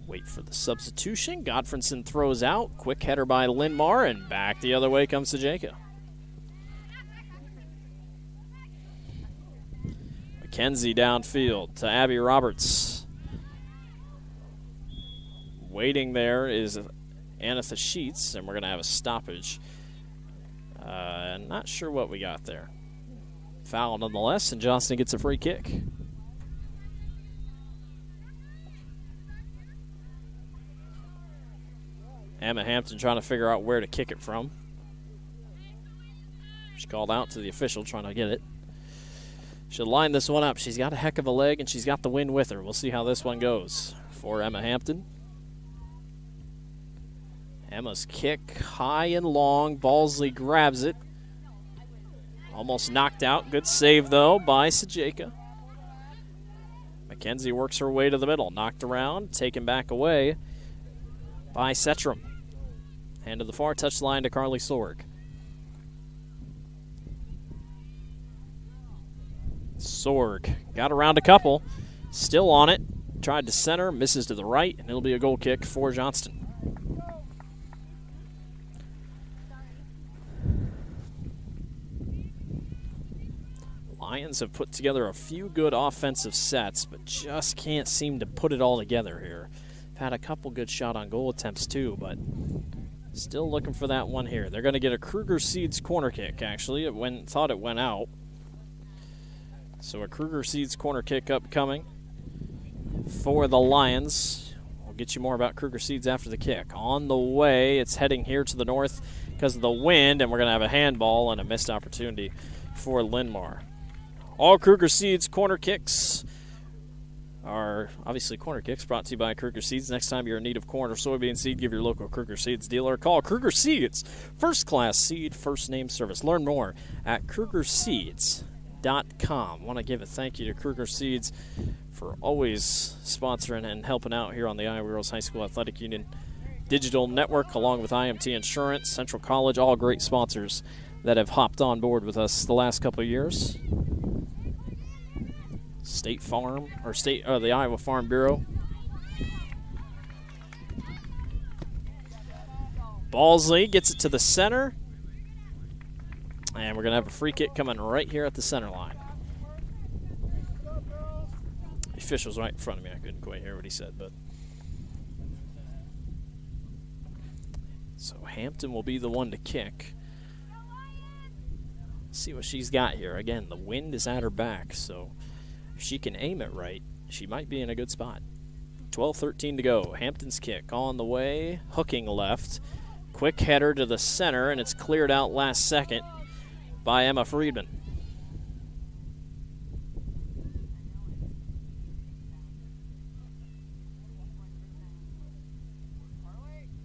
Wait for the substitution. Godfredson throws out. Quick header by Linn-Mar, and back the other way comes Sajeka. McKenzie downfield to Abby Roberts. Waiting there is Anitha Sheets, and we're going to have a stoppage. Not sure what we got there. Foul nonetheless, and Johnston gets a free kick. Emma Hampton trying to figure out where to kick it from. She called out to the official trying to get it. She'll line this one up. She's got a heck of a leg, and she's got the wind with her. We'll see how this one goes for Emma Hampton. Emma's kick, high and long. Balsley grabs it. Almost knocked out. Good save, though, by Sajeka. McKenzie works her way to the middle. Knocked around, taken back away by Setram. Hand to the far touchline to Carly Sorg. Sorg got around a couple. Still on it. Tried to center, misses to the right, and it'll be a goal kick for Johnston. Lions have put together a few good offensive sets, but just can't seem to put it all together here. Had a couple good shot on goal attempts too, but still looking for that one here. They're going to get a Kruger Seeds corner kick, actually. Thought it went out. So a Kruger Seeds corner kick upcoming for the Lions. We'll get you more about Kruger Seeds after the kick. On the way, it's heading here to the north because of the wind, and we're going to have a handball and a missed opportunity for Linn-Mar. All Kruger Seeds corner kicks are obviously corner kicks brought to you by Kruger Seeds. Next time you're in need of corn or soybean seed, give your local Kruger Seeds dealer a call. Kruger Seeds, first-class seed, first-name service. Learn more at KrugerSeeds.com. Want to give a thank you to Kruger Seeds for always sponsoring and helping out here on the Iowa Girls High School Athletic Union Digital Network, along with IMT Insurance, Central College, all great sponsors that have hopped on board with us the last couple of years. State Farm, or the Iowa Farm Bureau. Balsley gets it to the center. And we're going to have a free kick coming right here at the center line. The official's right in front of me. I couldn't quite hear what he said, but. So Hampton will be the one to kick. See what she's got here. Again, the wind is at her back, so if she can aim it right, she might be in a good spot. 12:13 to go. Hampton's kick on the way, hooking left. Quick header to the center, and it's cleared out last second by Emma Friedman.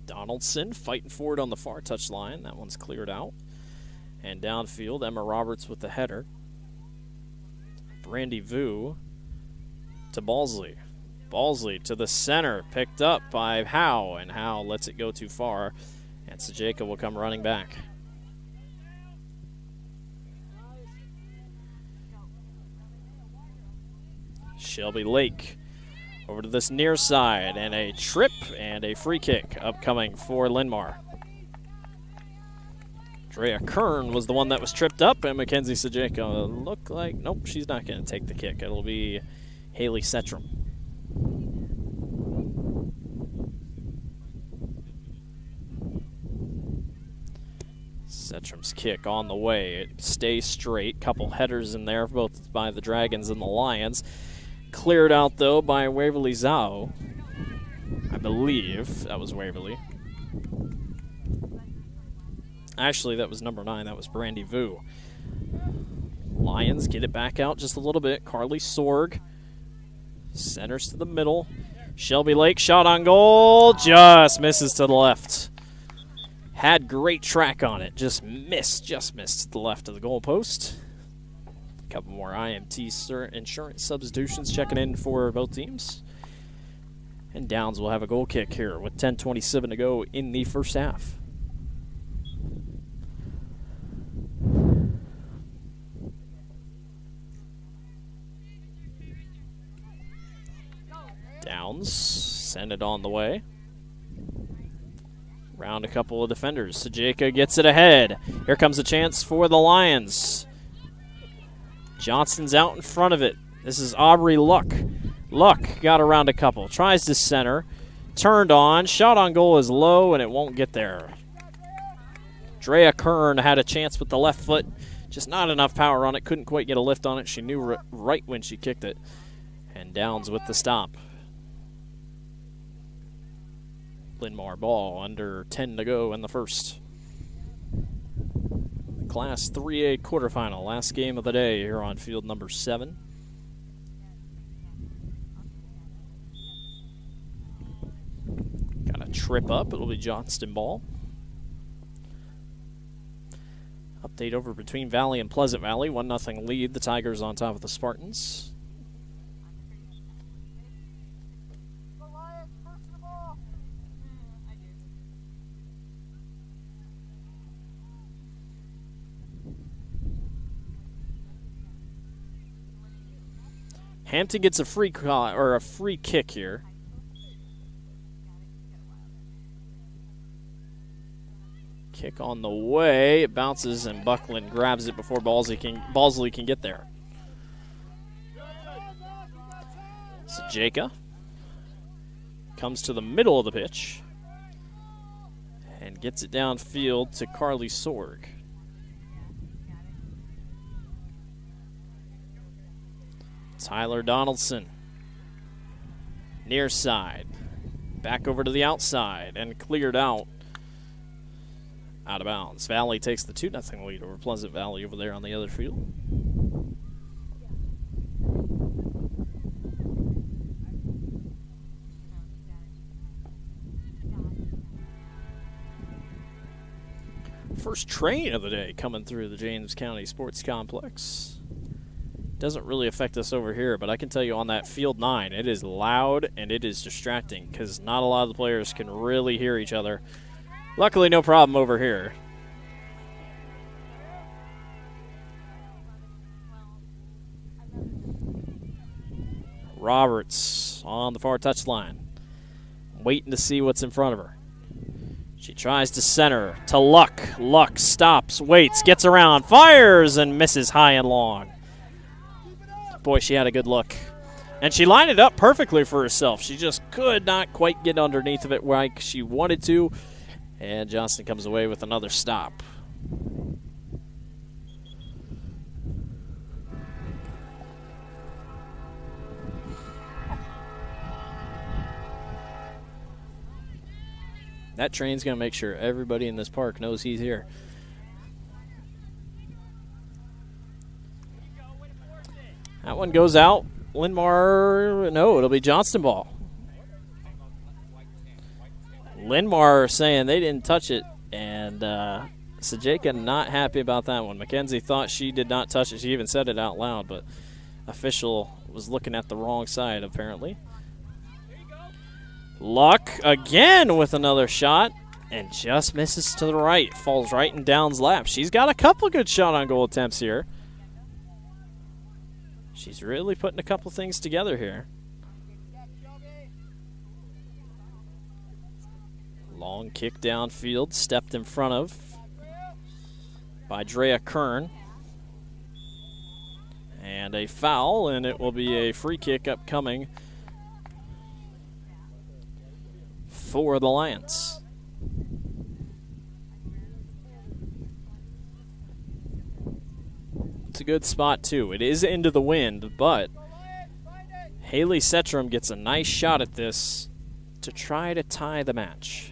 Donaldson fighting forward on the far touch line. That one's cleared out. And downfield, Emma Roberts with the header. Brandy Vu to Balsley. Balsley to the center, picked up by Howe, and Howe lets it go too far, and Sajeka will come running back. Shelby Lake over to this near side, and a trip and a free kick upcoming for Linn-Mar. Drea Kern was the one that was tripped up, and Mackenzie Sajeka looked like, nope, she's not going to take the kick. It'll be Haley Setram. Setram's kick on the way. It stays straight. Couple headers in there, both by the Dragons and the Lions. Cleared out, though, by Waverly Zhao. I believe that was Waverly. Actually, that was number 9. That was Brandy Vu. Lions get it back out just a little bit. Carly Sorg centers to the middle. Shelby Lake shot on goal. Just misses to the left. Had great track on it. Just missed to the left of the goal post. A couple more IMT insurance substitutions checking in for both teams. And Downs will have a goal kick here with 10:27 to go in the first half. Downs send it on the way. Round a couple of defenders. Sajeka gets it ahead. Here comes a chance for the Lions. Johnston's out in front of it. This is Aubrey Luck. Luck got around a couple. Tries to center. turned on. Shot on goal is low, and it won't get there. Drea Kern had a chance with the left foot. Just not enough power on it. Couldn't quite get a lift on it. She knew right when she kicked it. And Downs with the stop. Linn-Mar ball, under 10 to go in the first. Class 3A quarterfinal, last game of the day here on field number 7. Got a trip up, it'll be Johnston ball. Update over between Valley and Pleasant Valley, 1-0 lead, the Tigers on top of the Spartans. Hampton gets a free kick here. Kick on the way. It bounces and Buckland grabs it before Balsley can get there. Sajeka comes to the middle of the pitch and gets it downfield to Carly Sorg. Tyler Donaldson, near side, back over to the outside and cleared out of bounds. Valley takes the 2-0 lead over Pleasant Valley over there on the other field. First train of the day coming through the James County Sports Complex. Doesn't really affect us over here, but I can tell you on that field 9, it is loud and it is distracting because not a lot of the players can really hear each other. Luckily, no problem over here. Roberts on the far touchline, waiting to see what's in front of her. She tries to center to Luck. Luck stops, waits, gets around, fires, and misses high and long. Boy, she had a good look. And she lined it up perfectly for herself. She just could not quite get underneath of it like she wanted to. And Johnston comes away with another stop. That train's going to make sure everybody in this park knows he's here. That one goes out. Linn-Mar, no, it'll be Johnston ball. Linn-Mar saying they didn't touch it, and Sajeka not happy about that one. Mackenzie thought she did not touch it. She even said it out loud, but official was looking at the wrong side, apparently. Luck again with another shot, and just misses to the right. Falls right in Downs' lap. She's got a couple good shot on goal attempts here. She's really putting a couple things together here. Long kick downfield, stepped in front of by Drea Kern. And a foul, and it will be a free kick upcoming for the Lions. It's a good spot, too. It is into the wind, but Haley Setram gets a nice shot at this to try to tie the match.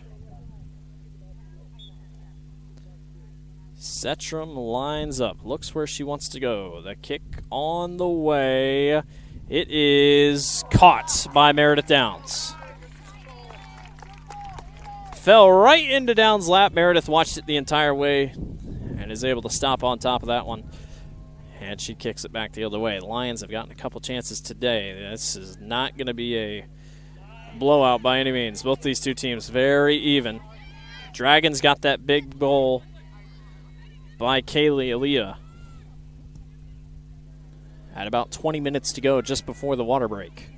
Setram lines up, looks where she wants to go. The kick on the way. It is caught by Meredith Downs. Fell right into Downs' lap. Meredith watched it the entire way and is able to stop on top of that one. And she kicks it back the other way. The Lions have gotten a couple chances today. This is not going to be a blowout by any means. Both these two teams very even. Dragons got that big goal by Kaylee Aaliyah at about 20 minutes to go just before the water break.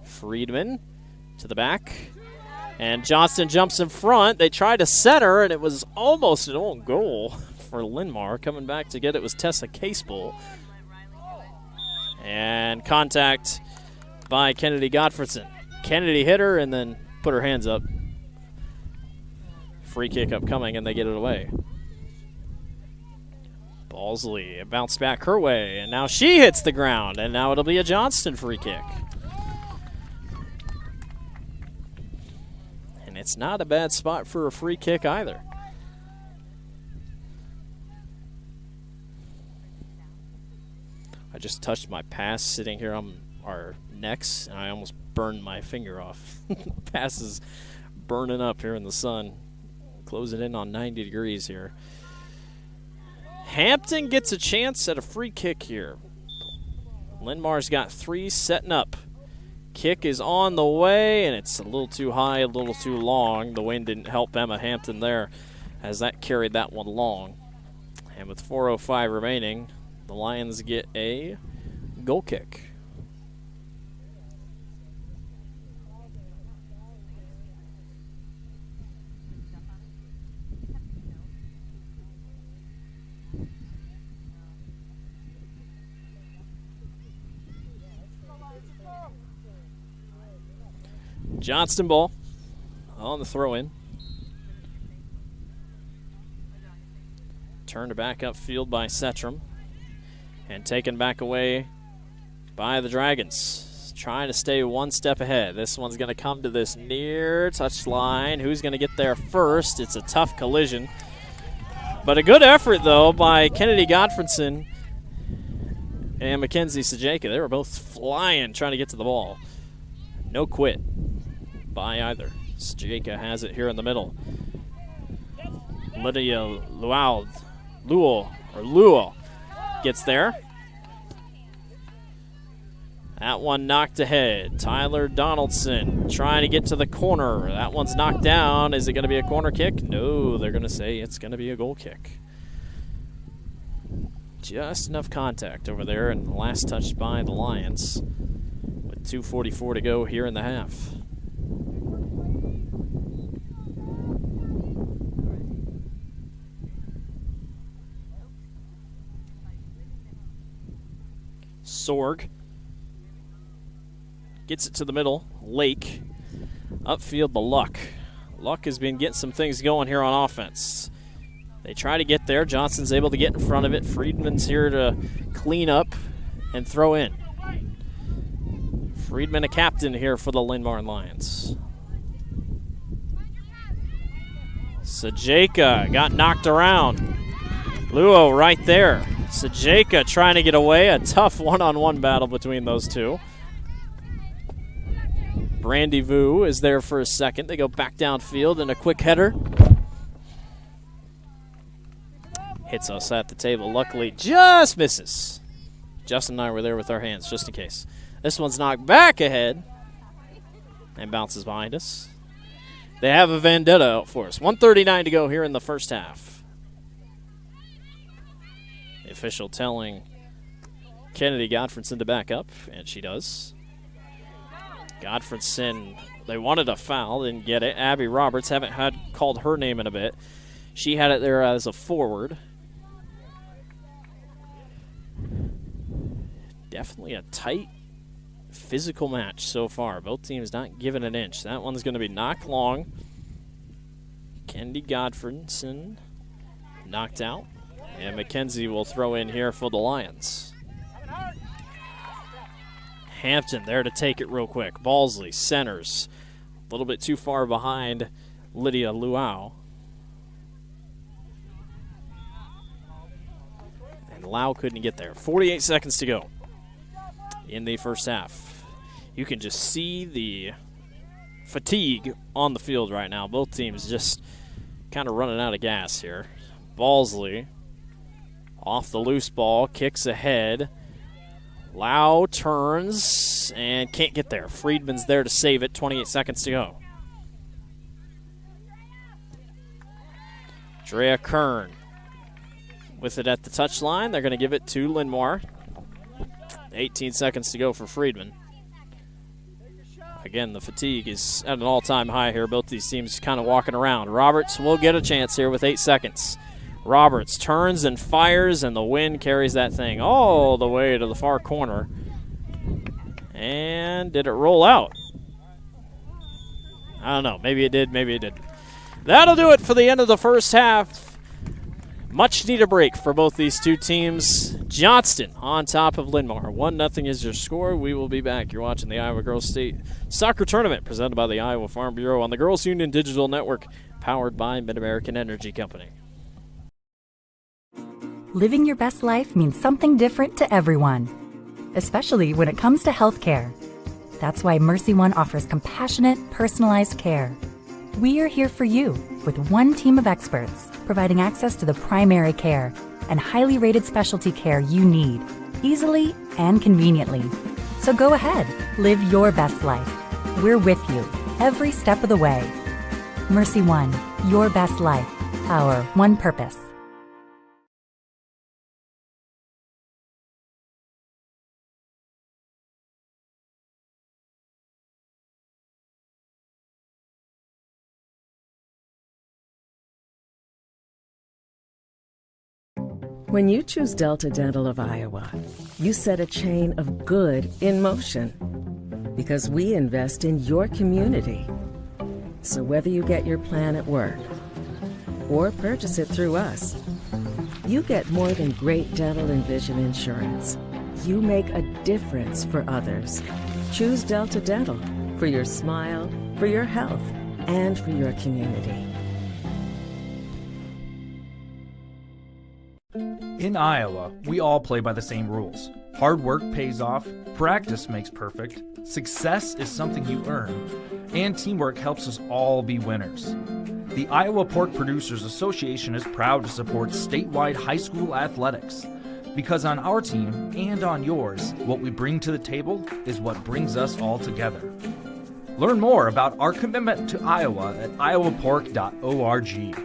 Friedman to the back. And Johnston jumps in front. They tried to center, and it was almost an own goal for Linn-Mar. Coming back to get it was Tessa Casebolt. And contact by Kennedy Godfredson. Kennedy hit her and then put her hands up. Free kick upcoming, and they get it away. Balsley bounced back her way, and now she hits the ground, and now it'll be a Johnston free kick. And it's not a bad spot for a free kick either. I just touched my pass sitting here on our necks, and I almost burned my finger off. Pass is burning up here in the sun. Closing in on 90 degrees here. Hampton gets a chance at a free kick here. Linn-Mar's got 3 setting up. Kick is on the way, and it's a little too high, a little too long. The wind didn't help Emma Hampton there as that carried that one long. And with 4:05 remaining, the Lions get a goal kick. Johnston ball on the throw-in. Turned back upfield by Setram. And taken back away by the Dragons. Trying to stay one step ahead. This one's going to come to this near touch line. Who's going to get there first? It's a tough collision. But a good effort, though, by Kennedy Godfredson and Mackenzie Sajeka. They were both flying, trying to get to the ball. No quit by either. Sajeka has it here in the middle. Lydia Luo gets there. That one knocked ahead. Tyler Donaldson trying to get to the corner. That one's knocked down. Is it going to be a corner kick? No, they're going to say it's going to be a goal kick. Just enough contact over there, and the last touch by the Lions with 2:44 to go here in the half. Sorg gets it to the middle. Lake. Upfield to Luck. Luck has been getting some things going here on offense. They try to get there. Johnson's able to get in front of it. Friedman's here to clean up and throw in. Friedman a captain here for the Linn-Mar Lions. Sajeka got knocked around. Luo right there. Sajeka trying to get away. A tough one-on-one battle between those two. Brandy Vu is there for a second. They go back downfield and a quick header. Hits us at the table. Luckily, just misses. Justin and I were there with our hands just in case. This one's knocked back ahead and bounces behind us. They have a vendetta out for us. 1:39 to go here in the first half. The official telling Kennedy Godfredson to back up, and she does. Godfredson, they wanted a foul, didn't get it. Abby Roberts, haven't had called her name in a bit. She had it there as a forward. Definitely a tight physical match so far. Both teams not giving an inch. That one's going to be knocked long. Kennedy Godfredson knocked out. And McKenzie will throw in here for the Lions. Hampton there to take it real quick. Balsley centers. A little bit too far behind Lydia Luau. And Lau couldn't get there. 48 seconds to go in the first half. You can just see the fatigue on the field right now. Both teams just kind of running out of gas here. Balsley off the loose ball, kicks ahead. Lau turns and can't get there. Friedman's there to save it. 28 seconds to go. Drea Kern with it at the touchline. They're going to give it to Linn-Mar. 18 seconds to go for Friedman. Again, the fatigue is at an all-time high here. Both these teams kind of walking around. Roberts will get a chance here with 8 seconds. Roberts turns and fires, and the wind carries that thing all the way to the far corner. And did it roll out? I don't know. Maybe it did. Maybe it didn't. That'll do it for the end of the first half. Much needed break for both these two teams. Johnston on top of Linn-Mar. 1-0 is your score. We will be back. You're watching the Iowa Girls State Soccer Tournament presented by the Iowa Farm Bureau on the Girls Union Digital Network, powered by Mid-American Energy Company.
Living your best life means something different to everyone, especially when it comes to healthcare. That's why Mercy One offers compassionate, personalized care. We are here for you with one team of experts providing access to the primary care and highly rated specialty care you need, easily and conveniently. So go ahead, live your best life. We're with you every step of the way. Mercy One, your best life, our one purpose.
When you choose Delta Dental of Iowa, you set a chain of good in motion because we invest in your community. So whether you get your plan at work or purchase it through us, you get more than great dental and vision insurance. You make a difference for others. Choose Delta Dental for your smile, for your health, and for your community.
In Iowa, we all play by the same rules. Hard work pays off, practice makes perfect, success is something you earn, and teamwork helps us all be winners. The Iowa Pork Producers Association is proud to support statewide high school athletics. Because on our team and on yours, what we bring to the table is what brings us all together. Learn more about our commitment to Iowa at iowapork.org.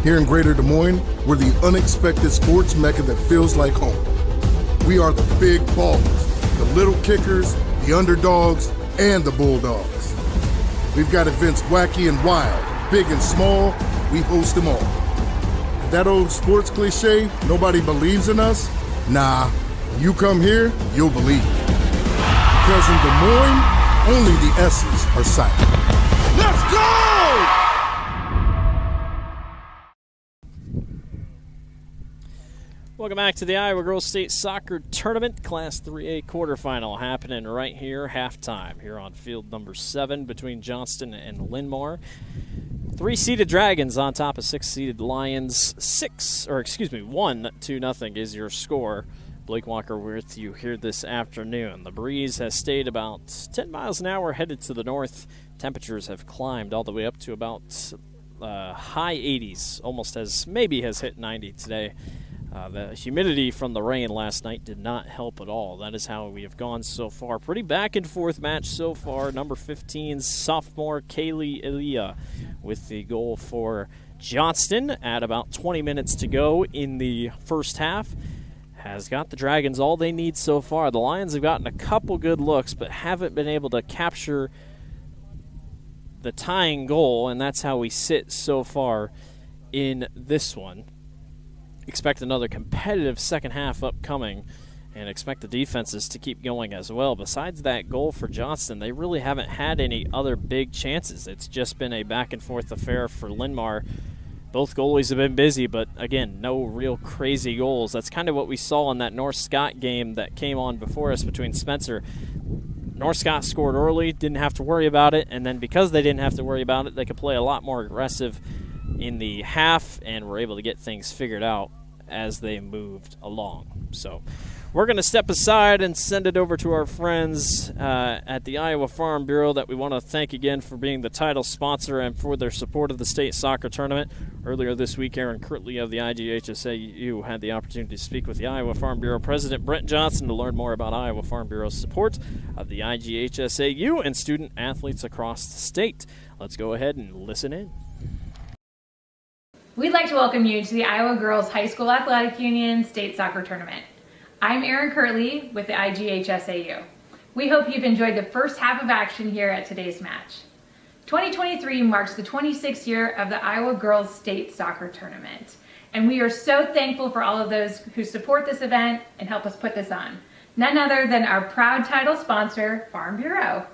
Here in Greater Des Moines, we're the unexpected sports mecca that feels like home. We are the big ballers, the little kickers, the underdogs, and the bulldogs. We've got events wacky and wild, big and small, we host them all. That old sports cliche, nobody believes in us? Nah, when you come here, you'll believe. Because in Des Moines, only the S's are silent. Let's go!
Welcome back to the Iowa Girls State Soccer Tournament, Class 3A quarterfinal happening right here, halftime, here on field number 7 between Johnston and Linn-Mar. 3-seeded Dragons on top of 6-seeded Lions. 1-2 is your score. Blake Walker with you here this afternoon. The breeze has stayed about 10 miles an hour headed to the north. Temperatures have climbed all the way up to about high 80s, almost has hit 90 today. The humidity from the rain last night did not help at all. That is how we have gone so far. Pretty back and forth match so far. Number 15's sophomore Kaylee Elia with the goal for Johnston at about 20 minutes to go in the first half. Has got the Dragons all they need so far. The Lions have gotten a couple good looks but haven't been able to capture the tying goal, and that's how we sit so far in this one. Expect another competitive second half upcoming and expect the defenses to keep going as well. Besides that goal for Johnston, they really haven't had any other big chances. It's just been a back-and-forth affair for Linn-Mar. Both goalies have been busy, but again, no real crazy goals. That's kind of what we saw in that North Scott game that came on before us between Spencer. North Scott scored early, didn't have to worry about it, and then because they didn't have to worry about it, they could play a lot more aggressive in the half and were able to get things figured out as they moved along. So we're going to step aside and send it over to our friends at the Iowa Farm Bureau that we want to thank again for being the title sponsor and for their support of the state soccer tournament. Earlier this week, Aaron Kirtley of the IGHSAU had the opportunity to speak with the Iowa Farm Bureau President Brent Johnston to learn more about Iowa Farm Bureau's support of the IGHSAU and student athletes across the state. Let's go ahead and listen in.
We'd like to welcome you to the Iowa Girls High School Athletic Union State Soccer Tournament. I'm Erin Kirtley with the IGHSAU. We hope you've enjoyed the first half of action here at today's match. 2023 marks the 26th year of the Iowa Girls State Soccer Tournament, and we are so thankful for all of those who support this event and help us put this on. None other than our proud title sponsor, Farm Bureau.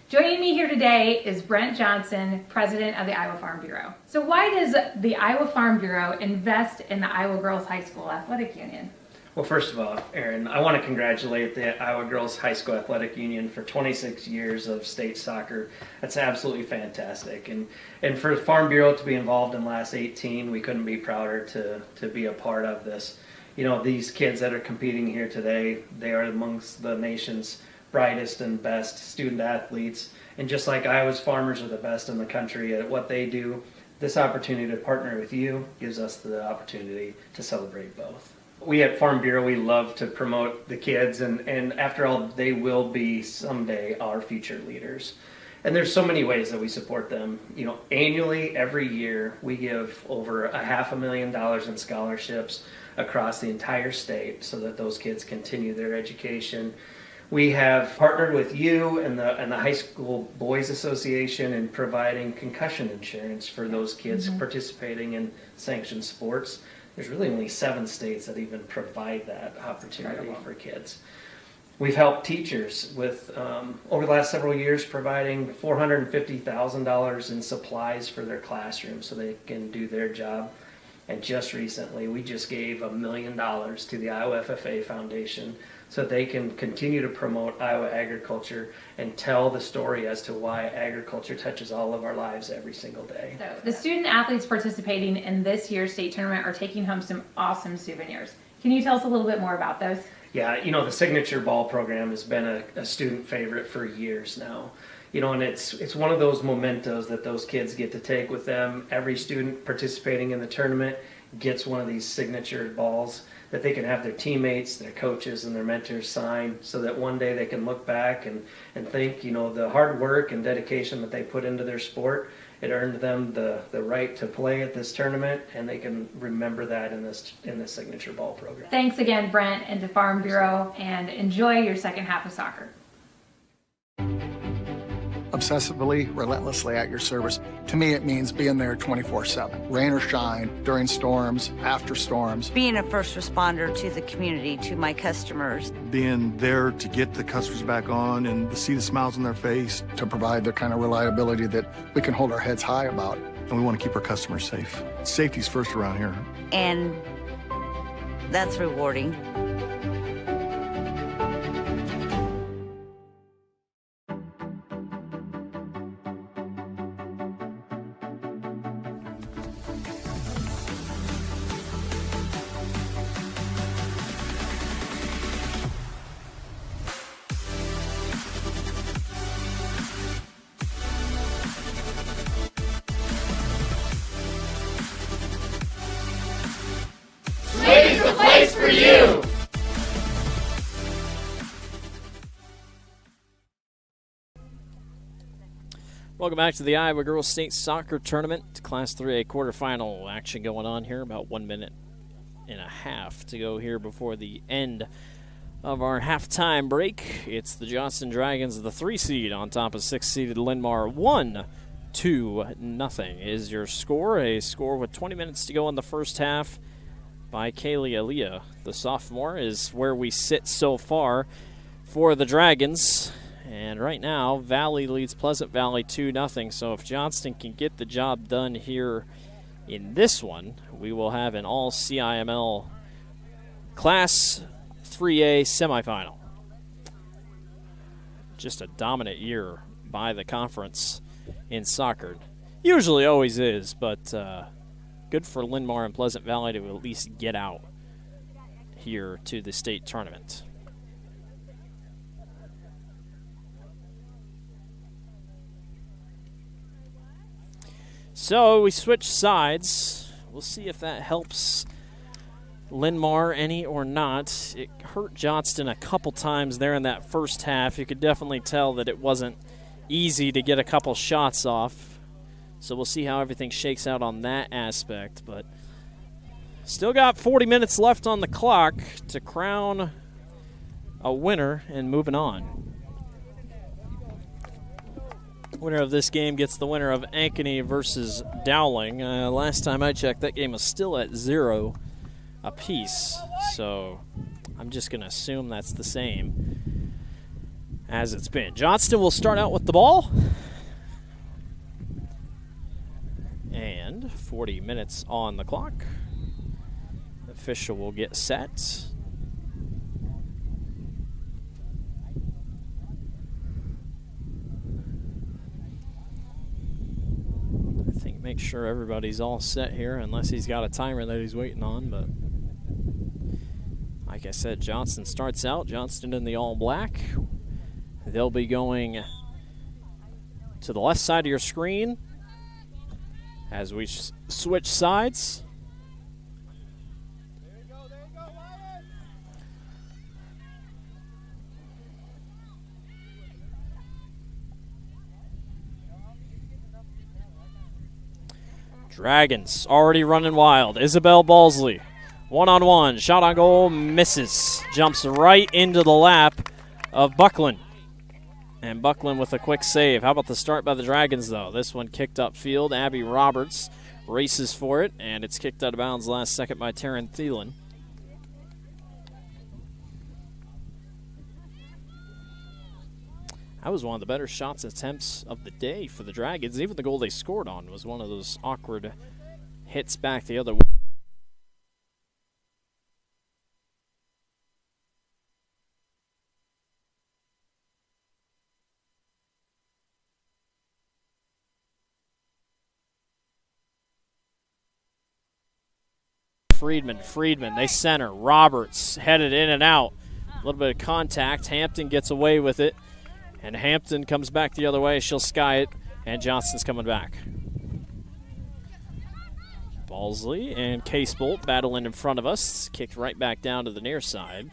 Joining me here today is Brent Johnston, president of the Iowa Farm Bureau. So why does the Iowa Farm Bureau invest in the Iowa Girls High School Athletic Union?
Well, first of all, Aaron, I want to congratulate the Iowa Girls High School Athletic Union for 26 years of state soccer. That's absolutely fantastic. And for Farm Bureau to be involved in the last 18, we couldn't be prouder to be a part of this. You know, these kids that are competing here today, they are amongst the nation's brightest and best student athletes. And just like Iowa's farmers are the best in the country at what they do, this opportunity to partner with you gives us the opportunity to celebrate both. We at Farm Bureau, we love to promote the kids, and after all, they will be someday our future leaders. And there's so many ways that we support them. You know, annually, every year, we give over $500,000 in scholarships across the entire state so that those kids continue their education. We have partnered with you and the High School Boys Association in providing concussion insurance for those kids participating in sanctioned sports. There's really only 7 states that even provide that opportunity for kids. We've helped teachers with, over the last several years, providing $450,000 in supplies for their classrooms so they can do their job. And just recently, we just gave $1 million to the Iowa FFA Foundation so that they can continue to promote Iowa agriculture and tell the story as to why agriculture touches all of our lives every single day.
So the student athletes participating in this year's state tournament are taking home some awesome souvenirs. Can you tell us a little bit more about those?
Yeah, you know, the Signature Ball program has been a student favorite for years now. You know, and it's one of those mementos that those kids get to take with them. Every student participating in the tournament gets one of these signature balls that they can have their teammates, their coaches, and their mentors sign so that one day they can look back and think, you know, the hard work and dedication that they put into their sport, it earned them the right to play at this tournament, and they can remember that in this Signature Ball program.
Thanks again, Brent, and to Farm Bureau, and enjoy your second half of soccer.
Obsessively, relentlessly at your service. To me, it means being there 24/7, rain or shine, during storms, after storms.
Being a first responder to the community, to my customers.
Being there to get the customers back on and to see the smiles on their face.
To provide the kind of reliability that we can hold our heads high about.
And we want to keep our customers safe. Safety's first around here.
And that's rewarding.
Ladies, the place for you!
Welcome back to the Iowa Girls State Soccer Tournament. Class 3A quarterfinal action going on here. About 1 minute and a half to go here before the end of our halftime break. It's the Johnston Dragons, the 3 seed, on top of 6-seeded Linn-Mar. 1-0 is your score. A score with 20 minutes to go in the first half by Kaylee Aaliyah. The sophomore is where we sit so far for the Dragons. And right now, Valley leads Pleasant Valley 2-0. So if Johnston can get the job done here in this one, we will have an all-CIML Class 3A semifinal. Just a dominant year by the conference in soccer. Usually always is, but good for Linn-Mar and Pleasant Valley to at least get out here to the state tournament. So we switch sides. We'll see if that helps Linn-Mar any or not. It hurt Johnston a couple times there in that first half. You could definitely tell that it wasn't easy to get a couple shots off. So we'll see how everything shakes out on that aspect. But still got 40 minutes left on the clock to crown a winner and moving on. Winner of this game gets the winner of Ankeny versus Dowling. Last time I checked, that game was still at 0 apiece. So I'm just going to assume that's the same as it's been. Johnston will start out with the ball. And 40 minutes on the clock. The official will get set. Make sure everybody's all set here, unless he's got a timer that he's waiting on. But like I said, Johnston starts out. Johnston in the all black. They'll be going to the left side of your screen as we switch sides. Dragons already running wild. Isabel Balsley, one-on-one, shot on goal, misses. Jumps right into the lap of Buckland. And Buckland with a quick save. How about the start by the Dragons, though? This one kicked upfield. Abby Roberts races for it, and it's kicked out of bounds last second by Taryn Thielen. That was one of the better shots attempts of the day for the Dragons. Even the goal they scored on was one of those awkward hits back the other way. Friedman, they center. Roberts headed in and out. A little bit of contact. Hampton gets away with it. And Hampton comes back the other way. She'll sky it, and Johnston's coming back. Balsley and Casebolt battling in front of us. Kicked right back down to the near side.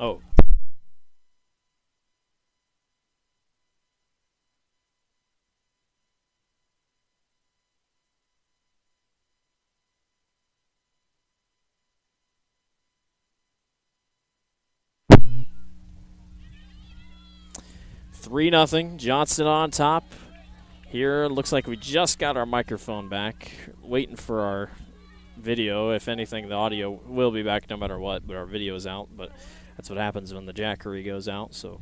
Oh. Three nothing. Johnston on top. Here, looks like we just got our microphone back. Waiting for our video. If anything, the audio will be back no matter what, but our video is out. But that's what happens when the jackery goes out. So,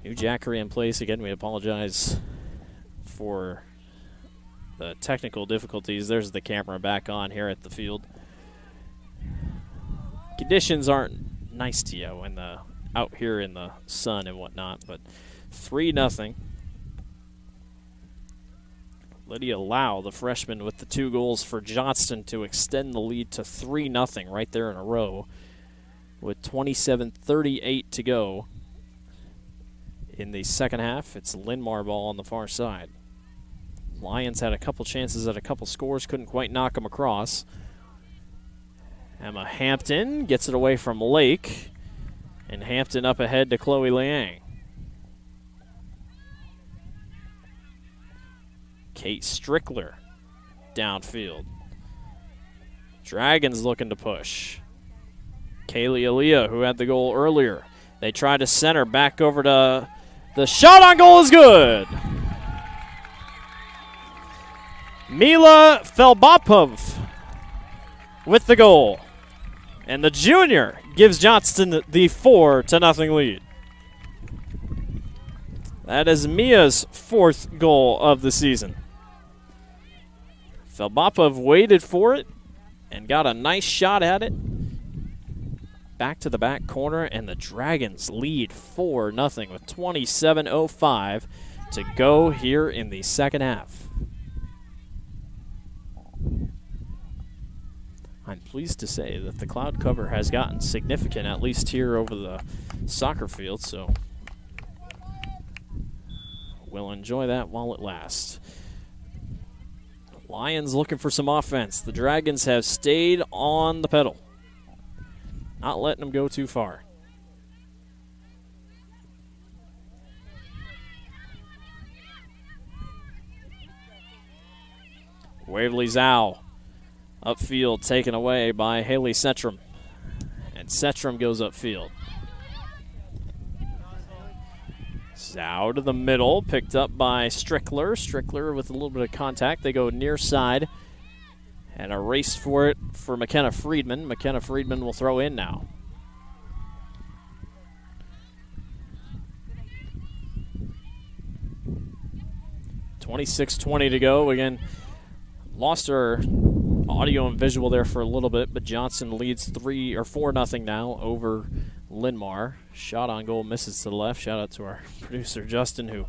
new jackery in place. Again, we apologize for the technical difficulties. There's the camera back on here at the field. Conditions aren't nice to you when out here in the sun and whatnot, but 3-0. Lydia Lau, the freshman, with the 2 goals for Johnston to extend the lead to 3-0 right there in a row with 27:38 to go in the second half. It's Linn-Mar ball on the far side. Lions had a couple chances at a couple scores, couldn't quite knock them across. Emma Hampton gets it away from Lake, and Hampton up ahead to Chloe Liang. Kate Strickler downfield. Dragons looking to push. Kaylee Aaliyah, who had the goal earlier. They try to center back over to the shot on goal is good. Mila Felbapov with the goal. And the junior gives Johnston the 4-0 lead. That is Mia's 4th goal of the season. Felbapov waited for it and got a nice shot at it. Back to the back corner, and the Dragons lead 4-0 with 27:05 to go here in the second half. I'm pleased to say that the cloud cover has gotten significant, at least here over the soccer field, so we'll enjoy that while it lasts. Lions looking for some offense. The Dragons have stayed on the pedal, not letting them go too far. Waverly Zhao upfield, taken away by Haley Setram. And Setram goes upfield. Zhao to the middle, picked up by Strickler. Strickler with a little bit of contact. They go near side. And a race for it for McKenna Friedman. McKenna Friedman will throw in now. .26:20 to go. Again, lost our audio and visual there for a little bit, but Johnston leads 4-0 now over Linn-Mar. Shot on goal misses to the left. Shout out to our producer Justin, who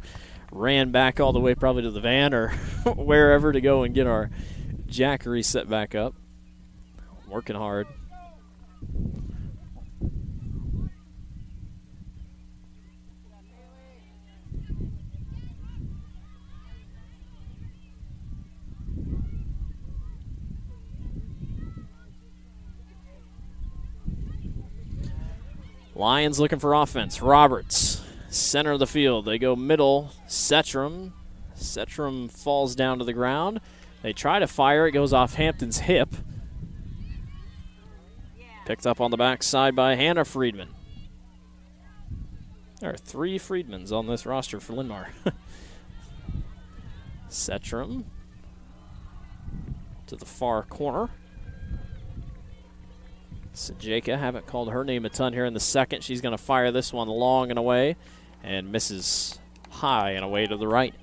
ran back all the way probably to the van or wherever to go and get our jackery set back up. Working hard. Lions looking for offense. Roberts, center of the field. They go middle. Setram. Setram falls down to the ground. They try to fire. It goes off Hampton's hip. Picked up on the backside by Hannah Friedman. There are 3 Friedmans on this roster for Linn-Mar. Setram to the far corner. Sajeka, haven't called her name a ton here in the second. She's going to fire this one long and away and misses high and away to the right.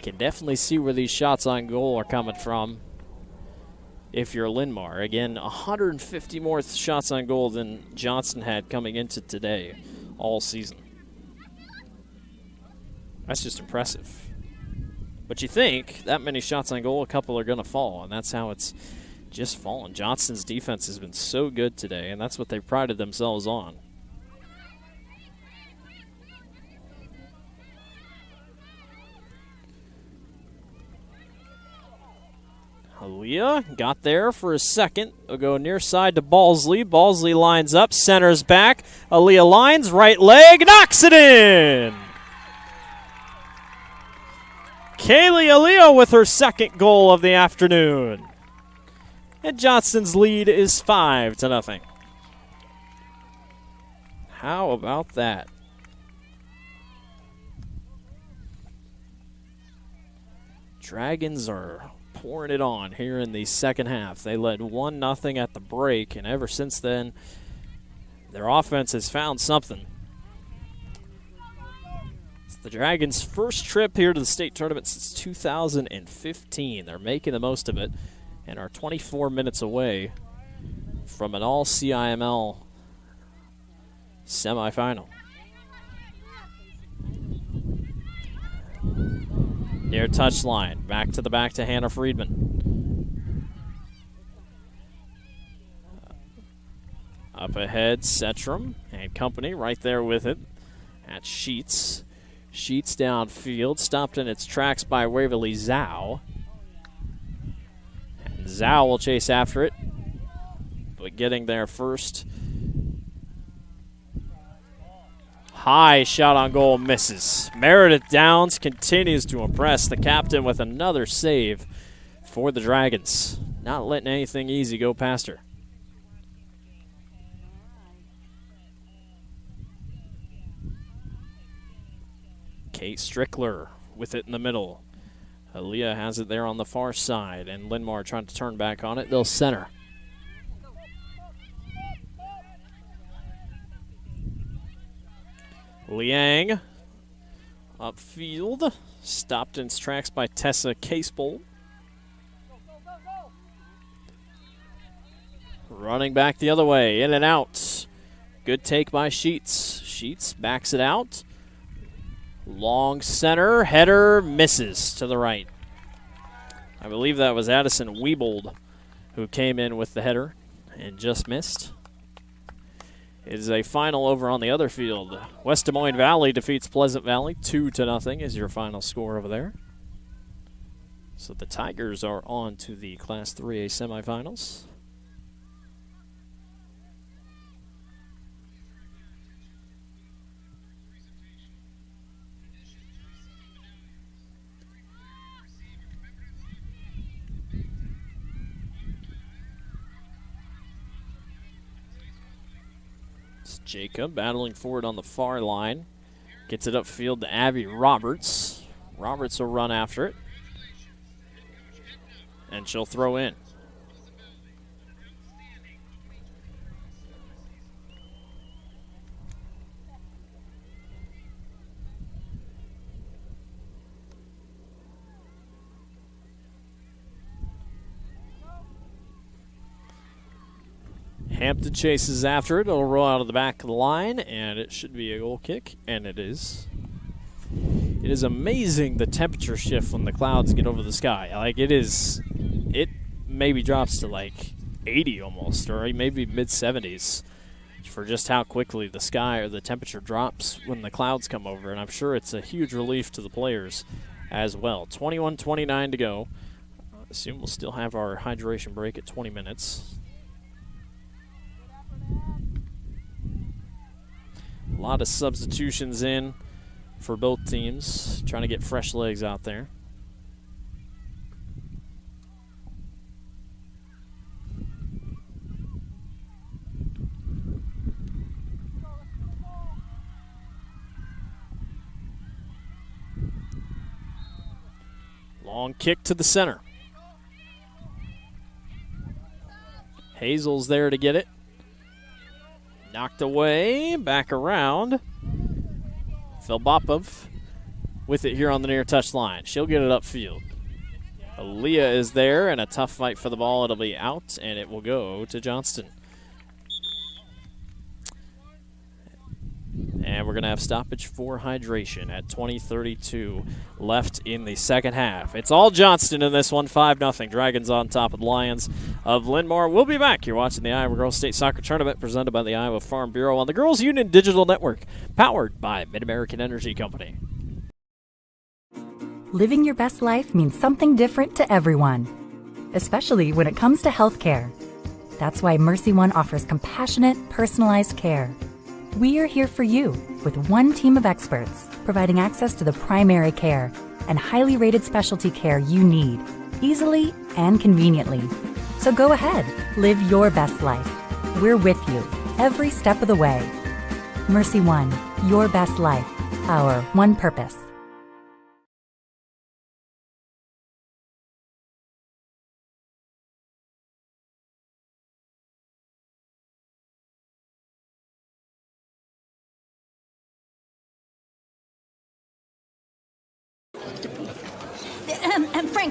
Can definitely see where these shots on goal are coming from if you're Linn-Mar. Again, 150 more shots on goal than Johnston had coming into today all season. That's just impressive. But you think that many shots on goal, a couple are going to fall, and that's how it's just fallen. Johnston's defense has been so good today, and that's what they've prided themselves on. Aaliyah got there for a second. They'll go near side to Balsley. Balsley lines up, centers back. Aaliyah lines, right leg, knocks it in. Kaylee Aaliyah with her second goal of the afternoon. And Johnston's lead is 5-0. How about that? Dragons are pouring it on here in the second half. They led 1-0 at the break, and ever since then, their offense has found something. It's the Dragons' first trip here to the state tournament since 2015. They're making the most of it and are 24 minutes away from an all-CIML semifinal. Near touchline, back to Hannah Friedman. Up ahead, Setram and company right there with it at Sheets. Sheets downfield, stopped in its tracks by Waverly Zhao. And Zhao will chase after it, but getting there first. High shot on goal, misses. Meredith Downs continues to impress the captain with another save for the Dragons. Not letting anything easy go past her. Kate Strickler with it in the middle. Aaliyah has it there on the far side, and Linn-Mar trying to turn back on it. They'll center. Liang upfield, stopped in its tracks by Tessa Casebold. Running back the other way, in and out. Good take by Sheets. Sheets backs it out. Long center, header, misses to the right. I believe that was Addison Wiebold who came in with the header and just missed. It is a final over on the other field. West Des Moines Valley defeats Pleasant Valley 2-0 is your final score over there. So the Tigers are on to the Class 3A semifinals. Jacob battling forward on the far line. Gets it upfield to Abby Roberts. Roberts will run after it. And she'll throw in. Hampton chases after it. It'll roll out of the back of the line, and it should be a goal kick, and it is. It is amazing the temperature shift when the clouds get over the sky. Like, it is, it maybe drops to like 80 almost, or maybe mid-70s for just how quickly the sky or the temperature drops when the clouds come over, and I'm sure it's a huge relief to the players as well. 21:29 to go. I assume we'll still have our hydration break at 20 minutes. A lot of substitutions in for both teams, trying to get fresh legs out there. Long kick to the center. Hazel's there to get it. Knocked away, back around. Filbapov with it here on the near touch line. She'll get it upfield. Aaliyah is there, and a tough fight for the ball. It'll be out, and it will go to Johnston. And we're going to have stoppage for hydration at 20:32 left in the second half. It's all Johnston in this one, 5-0. Dragons on top of the Lions of Linn-Mar. We'll be back. You're watching the Iowa Girls State Soccer Tournament presented by the Iowa Farm Bureau on the Girls Union Digital Network, powered by Mid-American Energy Company.
Living your best life means something different to everyone, especially when it comes to healthcare. That's why Mercy One offers compassionate, personalized care. We are here for you with one team of experts providing access to the primary care and highly rated specialty care you need, easily and conveniently. So go ahead, live your best life. We're with you every step of the way. Mercy One, your best life, our one purpose.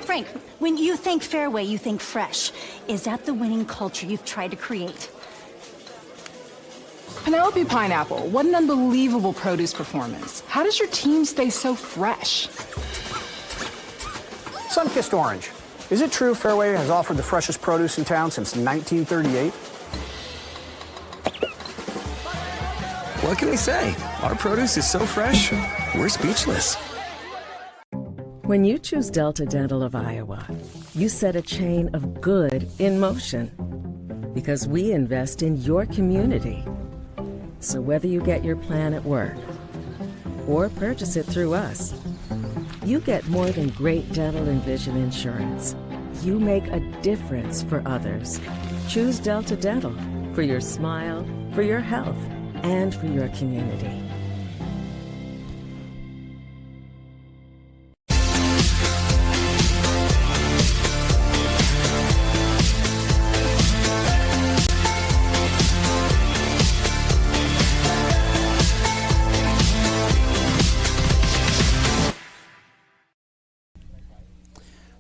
Frank, when you think Fairway, you think fresh. Is that the winning culture you've tried to create?
Penelope Pineapple, what an unbelievable produce performance. How does your team stay so fresh?
Sun-kissed orange. Is it true Fairway has offered the freshest produce in town since 1938?
What can we say? Our produce is so fresh, we're speechless.
When you choose Delta Dental of Iowa, you set a chain of good in motion. Because we invest in your community. So whether you get your plan at work or purchase it through us, you get more than great dental and vision insurance. You make a difference for others. Choose Delta Dental for your smile, for your health, and for your community.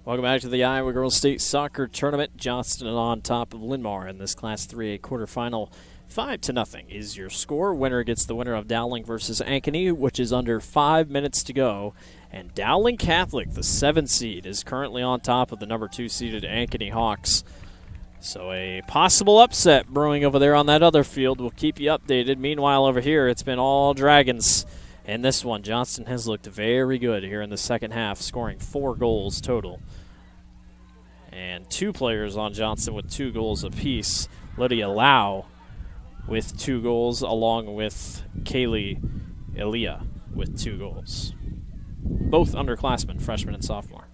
Welcome back to the Iowa Girls State Soccer Tournament. Johnston on top of Linn-Mar in this Class 3A quarterfinal. 5-0 is your score. Winner gets the winner of Dowling versus Ankeny, which is under 5 minutes to go. And Dowling Catholic, the 7th seed, is currently on top of the number 2 seeded Ankeny Hawks. So a possible upset brewing over there on that other field. We'll keep you updated. Meanwhile, over here, it's been all Dragons. In this one, Johnston has looked very good here in the second half, scoring 4 goals total. And 2 players on Johnston with 2 goals apiece. Lydia Lau with 2 goals, along with Kaylee Elia with 2 goals. Both underclassmen, freshman and sophomore.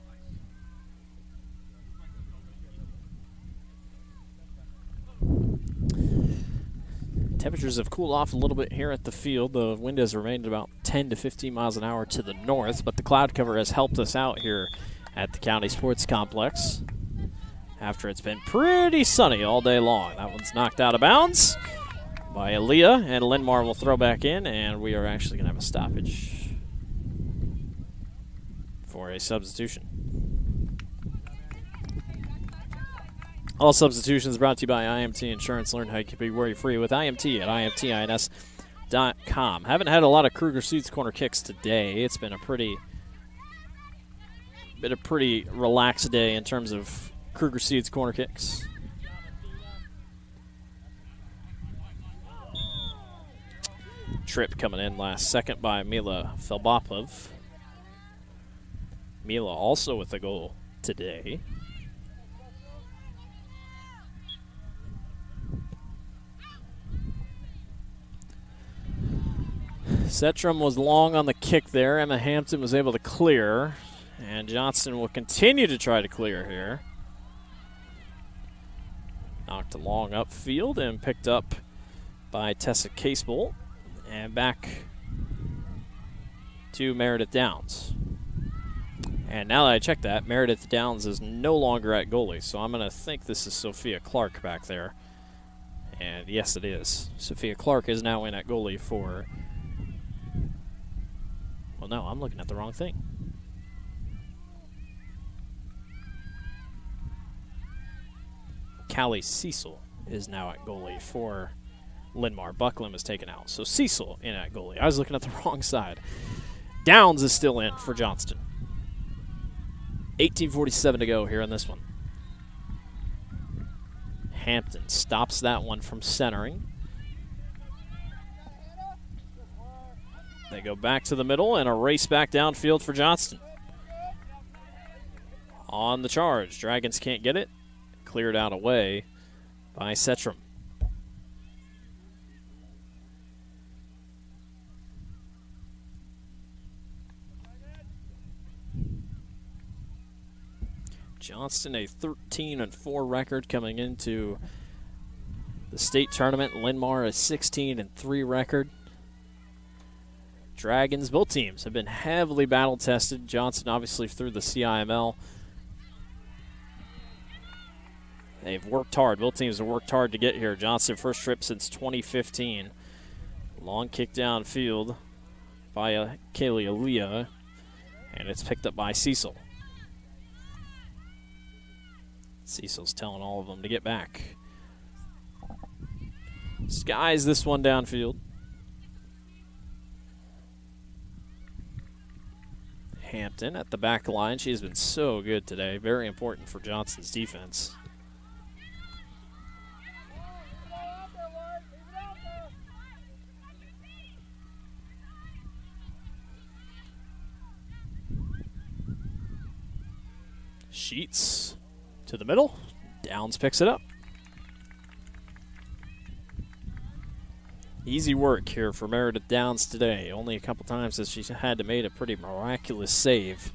Temperatures have cooled off a little bit here at the field. The wind has remained about 10 to 15 miles an hour to the north, but the cloud cover has helped us out here at the County Sports Complex after it's been pretty sunny all day long. That one's knocked out of bounds by Aaliyah, and Linn-Mar will throw back in, and we are actually going to have a stoppage for a substitution. All substitutions brought to you by IMT Insurance. Learn how you can be worry-free with IMT at imtins.com. Haven't had a lot of Kruger Seeds corner kicks today. It's been a pretty relaxed day in terms of Kruger Seeds corner kicks. Trip coming in last second by Mila Felbopov. Mila also with a goal today. Setrum was long on the kick there. Emma Hampton was able to clear. And Johnston will continue to try to clear here. Knocked long upfield and picked up by Tessa Casebolt. And back to Meredith Downs. And now that I check that, Meredith Downs is no longer at goalie. So I'm going to think this is Sophia Clark back there. And yes, it is. Sophia Clark is now in at goalie for... Well, no, I'm looking at the wrong thing. Callie Cecil is now at goalie for Linn-Mar. Buckland is taken out. So Cecil in at goalie. I was looking at the wrong side. Downs is still in for Johnston. 18:47 to go here in this one. Hampton stops that one from centering. They go back to the middle and a race back downfield for Johnston. On the charge. Dragons can't get it. cleared out away by Setram. Johnston, a 13-4 record coming into the state tournament. Linn-Mar, a 16-3 record. Dragons, both teams have been heavily battle tested. Johnston obviously through the CIML. They've worked hard. Both teams have worked hard to get here. Johnston, first trip since 2015. Long kick downfield by Kaylee Aaliyah, and it's picked up by Cecil. Cecil's telling all of them to get back. Skies this one downfield. Hampton at the back line. She's been so good today. Very important for Johnston's defense. Sheets to the middle. Downs picks it up. Easy work here for Meredith Downs today. Only a couple times that she's had to make a pretty miraculous save.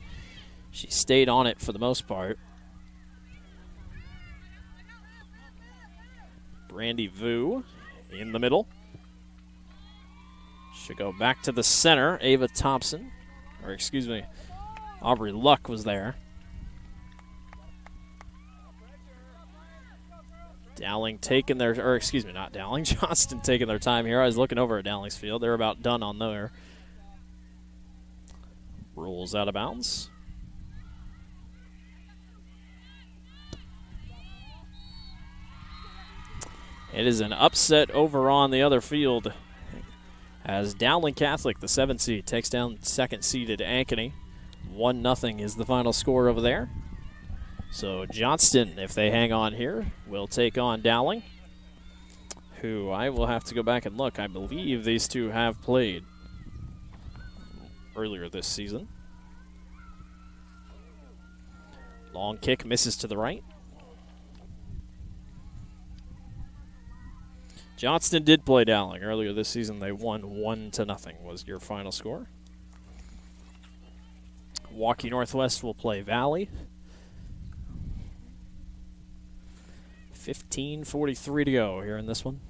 She stayed on it for the most part. Brandy Vu in the middle. Should go back to the center. Ava Thompson, or excuse me, Aubrey Luck was there. Dowling taking their, or excuse me, not Dowling, Johnston taking their time here. I was looking over at Dowling's field. They're about done on there. Rolls out of bounds. It is an upset over on the other field as Dowling Catholic, the 7th seed, takes down second-seeded Ankeny. 1-0 is the final score over there. So Johnston, if they hang on here, will take on Dowling, who I will have to go back and look. I believe these two have played earlier this season. Long kick misses to the right. Johnston did play Dowling earlier this season. They won 1-0 was your final score. Waukee Northwest will play Valley. 15:43 to go here in this one.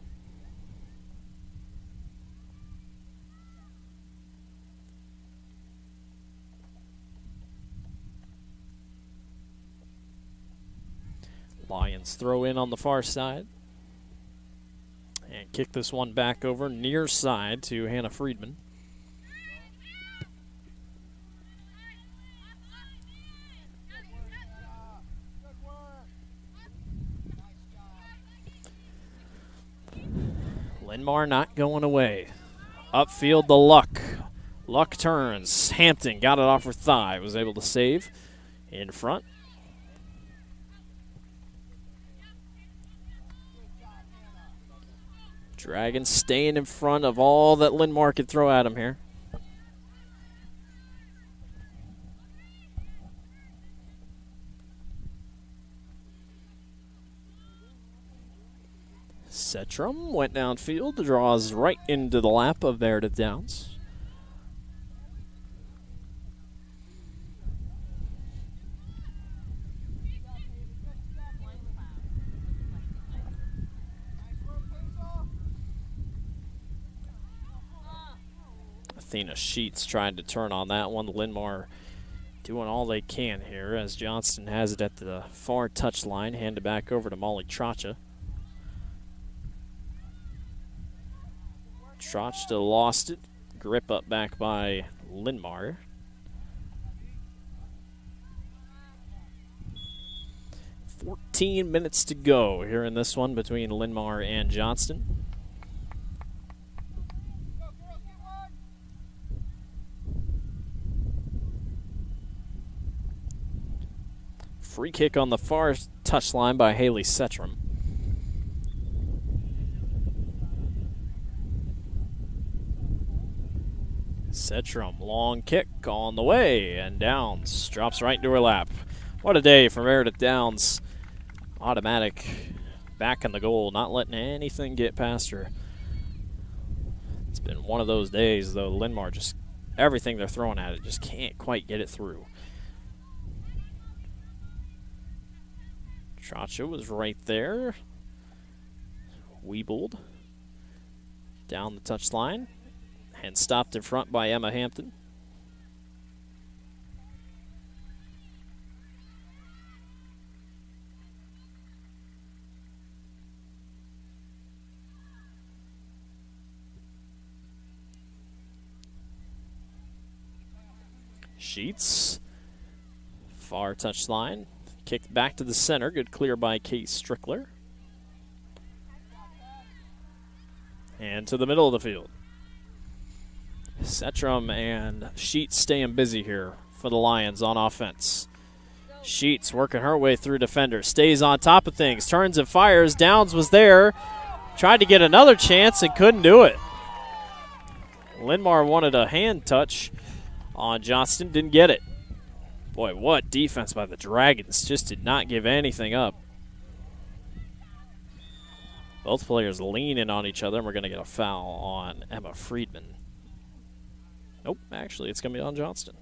Lions throw in on the far side. And kick this one back over near side to Hannah Friedman. Linn-Mar not going away. Upfield to Luck. Luck turns. Hampton got it off her thigh. Was able to save in front. Dragons staying in front of all that Linn-Mar could throw at him here. Setram went downfield, draws right into the lap of Meredith Downs. Athena Sheets trying to turn on that one. Linn-Mar doing all they can here as Johnston has it at the far touch line, handed back over to Molly Tracha. Tracha lost it. Grip up back by Linn-Mar. "14 minutes to go here in this one between Linn-Mar and Johnston. Free kick on the far touchline by Haley Setram. Setram, long kick on the way, and Downs drops right into her lap. What a day for Meredith Downs. automatic back in the goal, not letting anything get past her. It's been one of those days, though. Linn-Mar just, everything they're throwing at it just can't quite get it through. Tracha was right there. Weebled down the touchline and stopped in front by Emma Hampton. Sheets, far touchline, kicked back to the center. Good clear by Kate Strickler. And to the middle of the field. Setrum and Sheets staying busy here for the Lions on offense. Sheets working her way through defenders, stays on top of things, turns and fires. Downs was there, tried to get another chance and couldn't do it. Linn-Mar wanted a hand touch on Johnston, didn't get it. Boy, what defense by the Dragons. Just did not give anything up. Both players leaning on each other, and we're going to get a foul on Emma Friedman. Nope, actually, it's going to be on Johnston.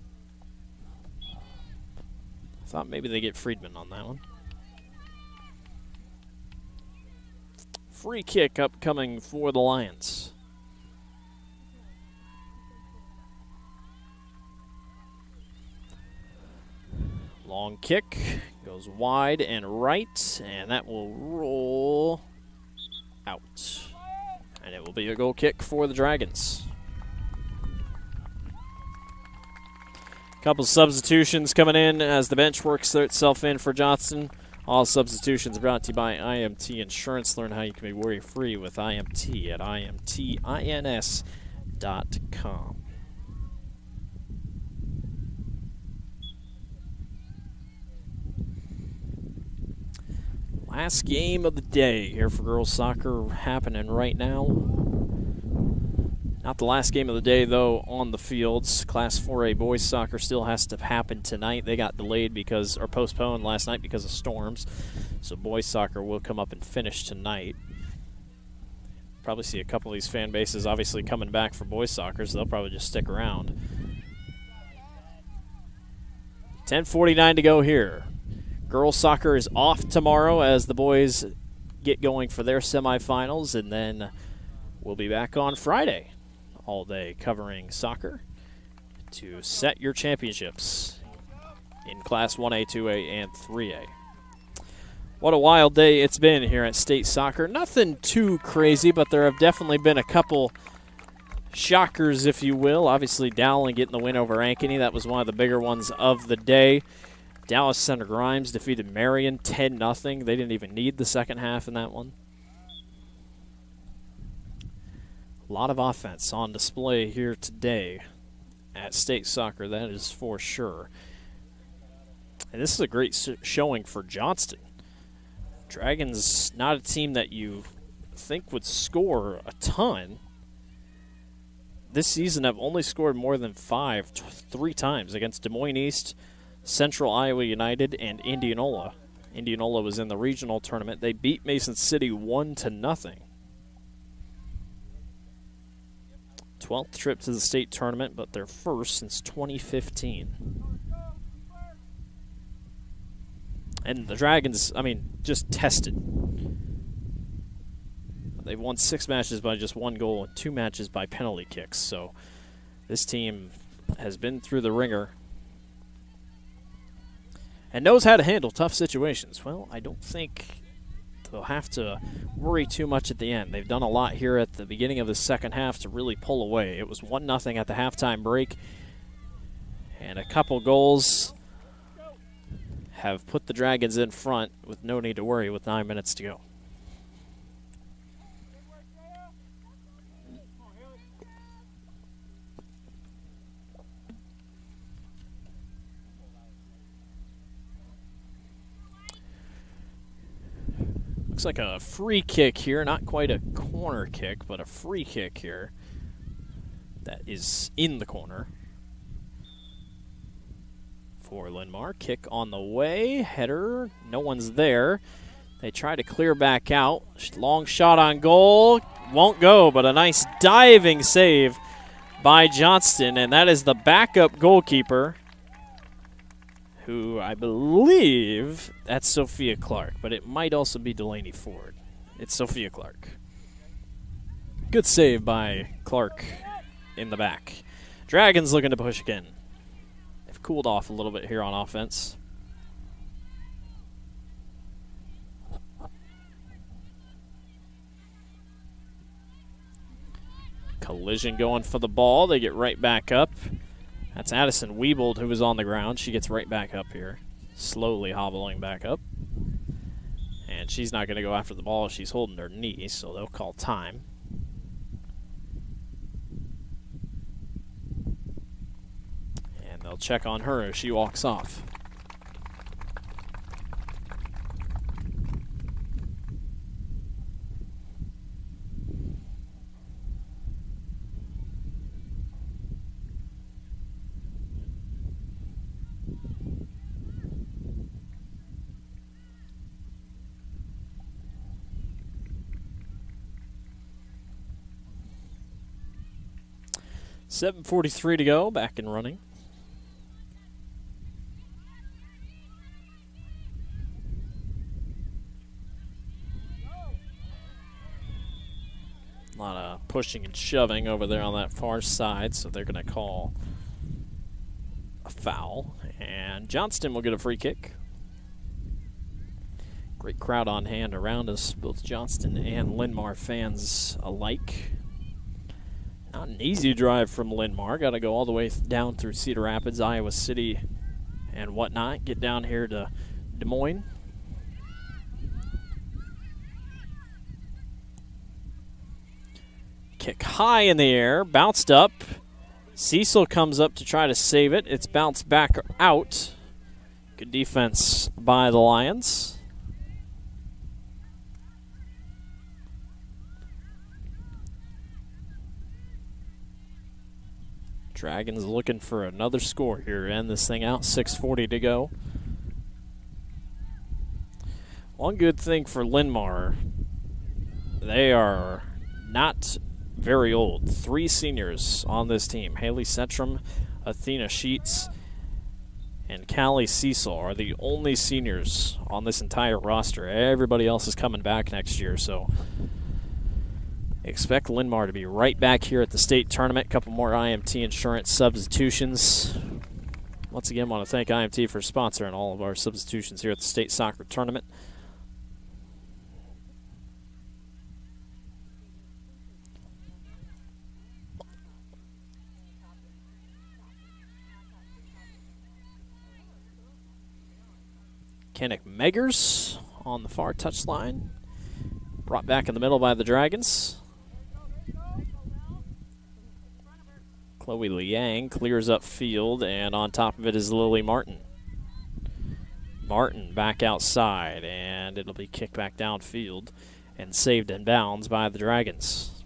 Thought maybe they get Friedman on that one. Free kick upcoming for the Lions. Long kick, goes wide and right, and that will roll out. And it will be a goal kick for the Dragons. Couple substitutions coming in as the bench works itself in for Johnston. All substitutions brought to you by IMT Insurance. Learn how you can be worry-free with IMT at imtins.com. Last game of the day here for girls soccer happening right now. Not the last game of the day, though, on the fields. Class 4A boys soccer still has to happen tonight. They got delayed or postponed last night because of storms. So boys soccer will come up and finish tonight. Probably see a couple of these fan bases obviously coming back for boys soccer, so they'll probably just stick around. 10:49 to go here. Girls soccer is off tomorrow as the boys get going for their semifinals, and then we'll be back on Friday all day covering soccer to set your championships in Class 1A, 2A, and 3A. What a wild day it's been here at State Soccer. Nothing too crazy, but there have definitely been a couple shockers, if you will. Obviously, Dowling getting the win over Ankeny. That was one of the bigger ones of the day. Dallas Center Grimes defeated Marion 10-0. They didn't even need the second half in that one. A lot of offense on display here today at State Soccer, that is for sure. And this is a great showing for Johnston. Dragons, not a team that you think would score a ton. This season have only scored more than three times against Des Moines East, Central Iowa United, and Indianola. Indianola was in the regional tournament. They beat Mason City 1-0. 12th trip to the state tournament, but their first since 2015. And the Dragons, just tested. They've won 6 matches by just 1 goal and 2 matches by penalty kicks. So this team has been through the ringer and knows how to handle tough situations. Well, I don't think they'll have to worry too much at the end. They've done a lot here at the beginning of the second half to really pull away. It was 1-0 at the halftime break, and a couple goals have put the Dragons in front with no need to worry with 9 minutes to go. Looks like a free kick here, not quite a corner kick, but a free kick here that is in the corner for Linn-Mar. Kick on the way, header, no one's there. They try to clear back out. Long shot on goal. Won't go, but a nice diving save by Johnston, and that is the backup goalkeeper, who I believe that's Sophia Clark, but it might also be Delaney Ford. It's Sophia Clark. Good save by Clark in the back. Dragons looking to push again. They've cooled off a little bit here on offense. Collision going for the ball. They get right back up. That's Addison Wiebold, who was on the ground. She gets right back up here, slowly hobbling back up. And she's not going to go after the ball. She's holding her knee, so they'll call time. And they'll check on her as she walks off. .7:43 to go, back and running. A lot of pushing and shoving over there on that far side, so they're going to call a foul. And Johnston will get a free kick. Great crowd on hand around us, both Johnston and Linn-Mar fans alike. Not an easy drive from Linn-Mar. Got to go all the way down through Cedar Rapids, Iowa City, and whatnot. Get down here to Des Moines. Kick high in the air, bounced up. Cecil comes up to try to save it. It's bounced back out. Good defense by the Lions. Dragons looking for another score here to end this thing out. 6:40 to go. One good thing for Linn-Mar, they are not very old. 3 seniors on this team. Haley Setram, Athena Sheets, and Callie Cecil are the only seniors on this entire roster. Everybody else is coming back next year, so expect Linn-Mar to be right back here at the state tournament. A couple more IMT insurance substitutions. Once again, want to thank IMT for sponsoring all of our substitutions here at the state soccer tournament. Kennick Meggers on the far touchline. Brought back in the middle by the Dragons. Chloe Liang clears up field, and on top of it is Lily Martin. Martin back outside, and it'll be kicked back downfield and saved in bounds by the Dragons.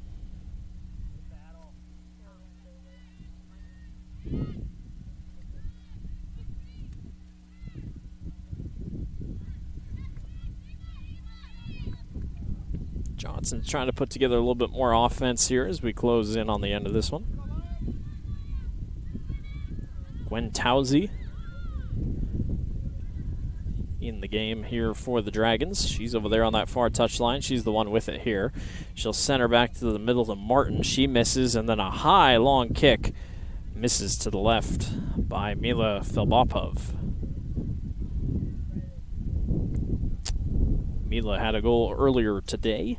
Johnson's trying to put together a little bit more offense here as we close in on the end of this one. Gwen Towsey in the game here for the Dragons. She's over there on that far touchline. She's the one with it here. She'll center back to the middle to Martin. She misses, and then a high, long kick misses to the left by Mila Filbopov. Mila had a goal earlier today.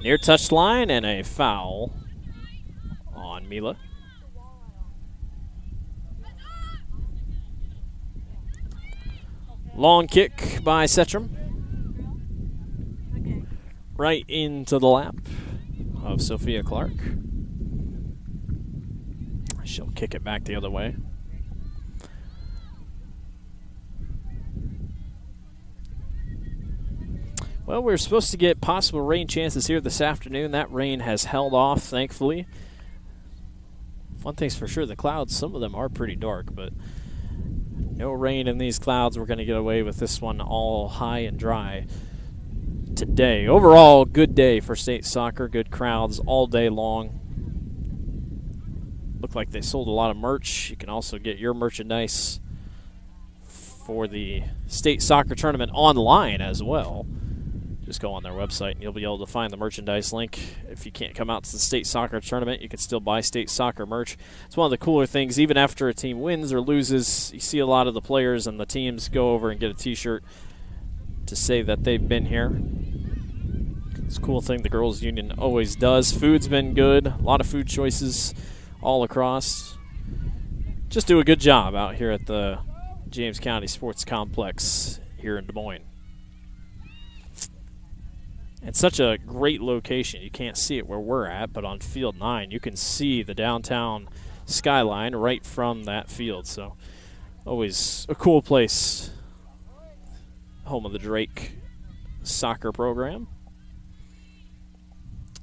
Near touchline and a foul on Mila. Long kick by Setram. Right into the lap of Sophia Clark. She'll kick it back the other way. Well, we're supposed to get possible rain chances here this afternoon. That rain has held off, thankfully. One thing's for sure, the clouds, some of them are pretty dark, but no rain in these clouds. We're going to get away with this one all high and dry today. Overall, good day for state soccer. Good crowds all day long. Looked like they sold a lot of merch. You can also get your merchandise for the state soccer tournament online as well. Just go on their website and you'll be able to find the merchandise link. If you can't come out to the state soccer tournament, you can still buy state soccer merch. It's one of the cooler things. Even after a team wins or loses, you see a lot of the players and the teams go over and get a t-shirt to say that they've been here. It's a cool thing the girls' union always does. Food's been good. A lot of food choices all across. Just do a good job out here at the James County Sports Complex here in Des Moines. It's such a great location. You can't see it where we're at, but on Field 9, you can see the downtown skyline right from that field. So always a cool place. Home of the Drake soccer program.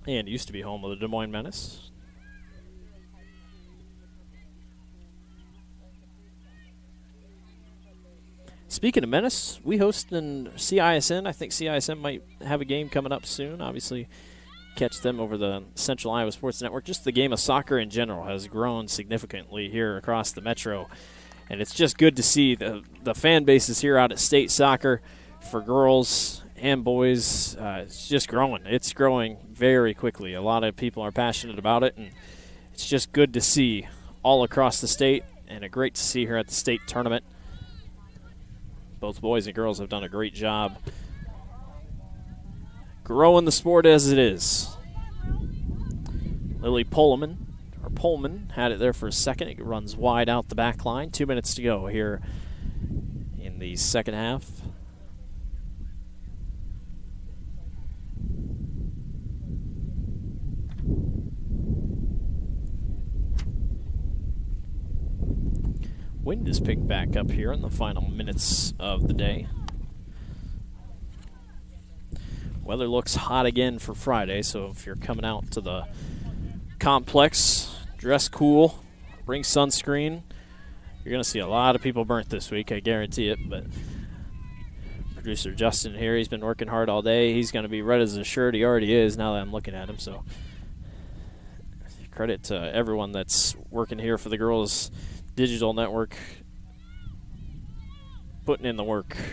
And used to be home of the Des Moines Menace. Speaking of Menace, we host in CISN. I think CISN might have a game coming up soon. Obviously, catch them over the Central Iowa Sports Network. Just the game of soccer in general has grown significantly here across the metro. And it's just good to see the fan bases here out at state soccer for girls and boys. It's just growing. It's growing very quickly. A lot of people are passionate about it, and it's just good to see all across the state, and great to see here at the state tournament. Both boys and girls have done a great job growing the sport as it is. Lily Pullman had it there for a second. It runs wide out the back line. 2 minutes to go here in the second half. Wind is picked back up here in the final minutes of the day. Weather looks hot again for Friday, so if you're coming out to the complex, dress cool, bring sunscreen. You're going to see a lot of people burnt this week, I guarantee it. But producer Justin here, he's been working hard all day. He's going to be red as a shirt. He already is now that I'm looking at him. So credit to everyone that's working here for the girls' digital network, putting in the work. You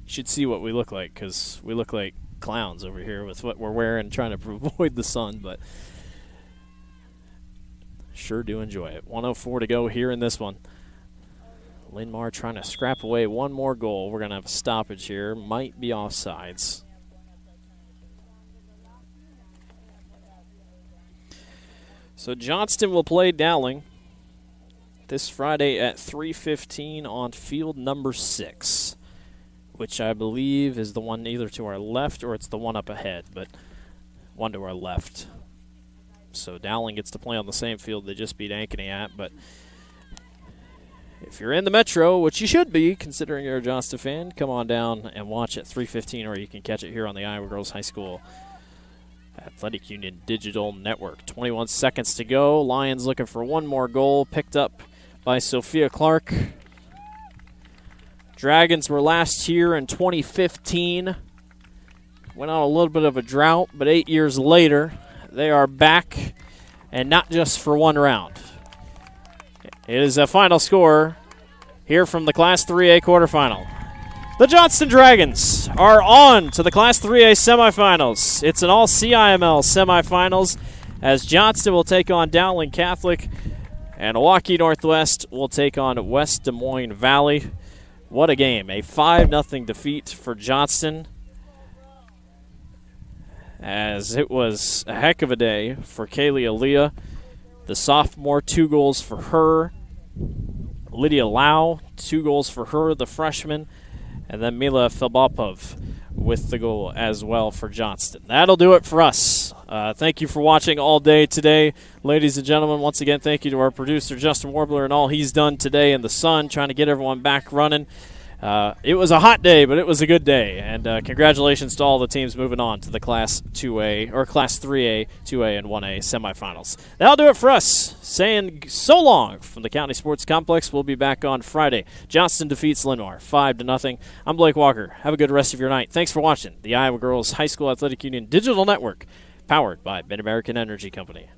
should see what we look like, because we look like clowns over here with what we're wearing, trying to avoid the sun, but sure do enjoy it. 1:04 to go here in this one. Linn-Mar trying to scrap away one more goal. We're going to have a stoppage here. Might be offsides. So Johnston will play Dowling this Friday at 3:15 on field number 6, which I believe is the one either to our left or it's the one up ahead, but one to our left. So Dowling gets to play on the same field they just beat Ankeny at, but if you're in the metro, which you should be considering you're a Johnston fan, come on down and watch at 3:15, or you can catch it here on the Iowa Girls High School Athletic Union Digital Network. 21 seconds to go. Lions looking for one more goal, picked up by Sophia Clark. Dragons were last here in 2015. Went on a little bit of a drought, but 8 years later, they are back, and not just for one round. It is a final score here from the Class 3A quarterfinal. The Johnston Dragons are on to the Class 3A semifinals. It's an all-CIML semifinals as Johnston will take on Dowling Catholic and Milwaukee Northwest will take on West Des Moines Valley. What a game. A 5-0 defeat for Johnston, as it was a heck of a day for Kaylee Aaliyah, the sophomore. 2 goals for her. Lydia Lau, 2 goals for her, the freshman. And then Mila Filbapov with the goal as well for Johnston. That'll do it for us. Thank you for watching all day today. Ladies and gentlemen, once again, thank you to our producer, Justin Warbler, and all he's done today in the sun, trying to get everyone back running. It was a hot day, but it was a good day. And congratulations to all the teams moving on to the Class 2A or Class 3A, 2A, and 1A semifinals. That'll do it for us. Saying so long from the County Sports Complex. We'll be back on Friday. Johnston defeats Linn-Mar 5-0. I'm Blake Walker. Have a good rest of your night. Thanks for watching the Iowa Girls High School Athletic Union Digital Network, powered by Mid-American Energy Company.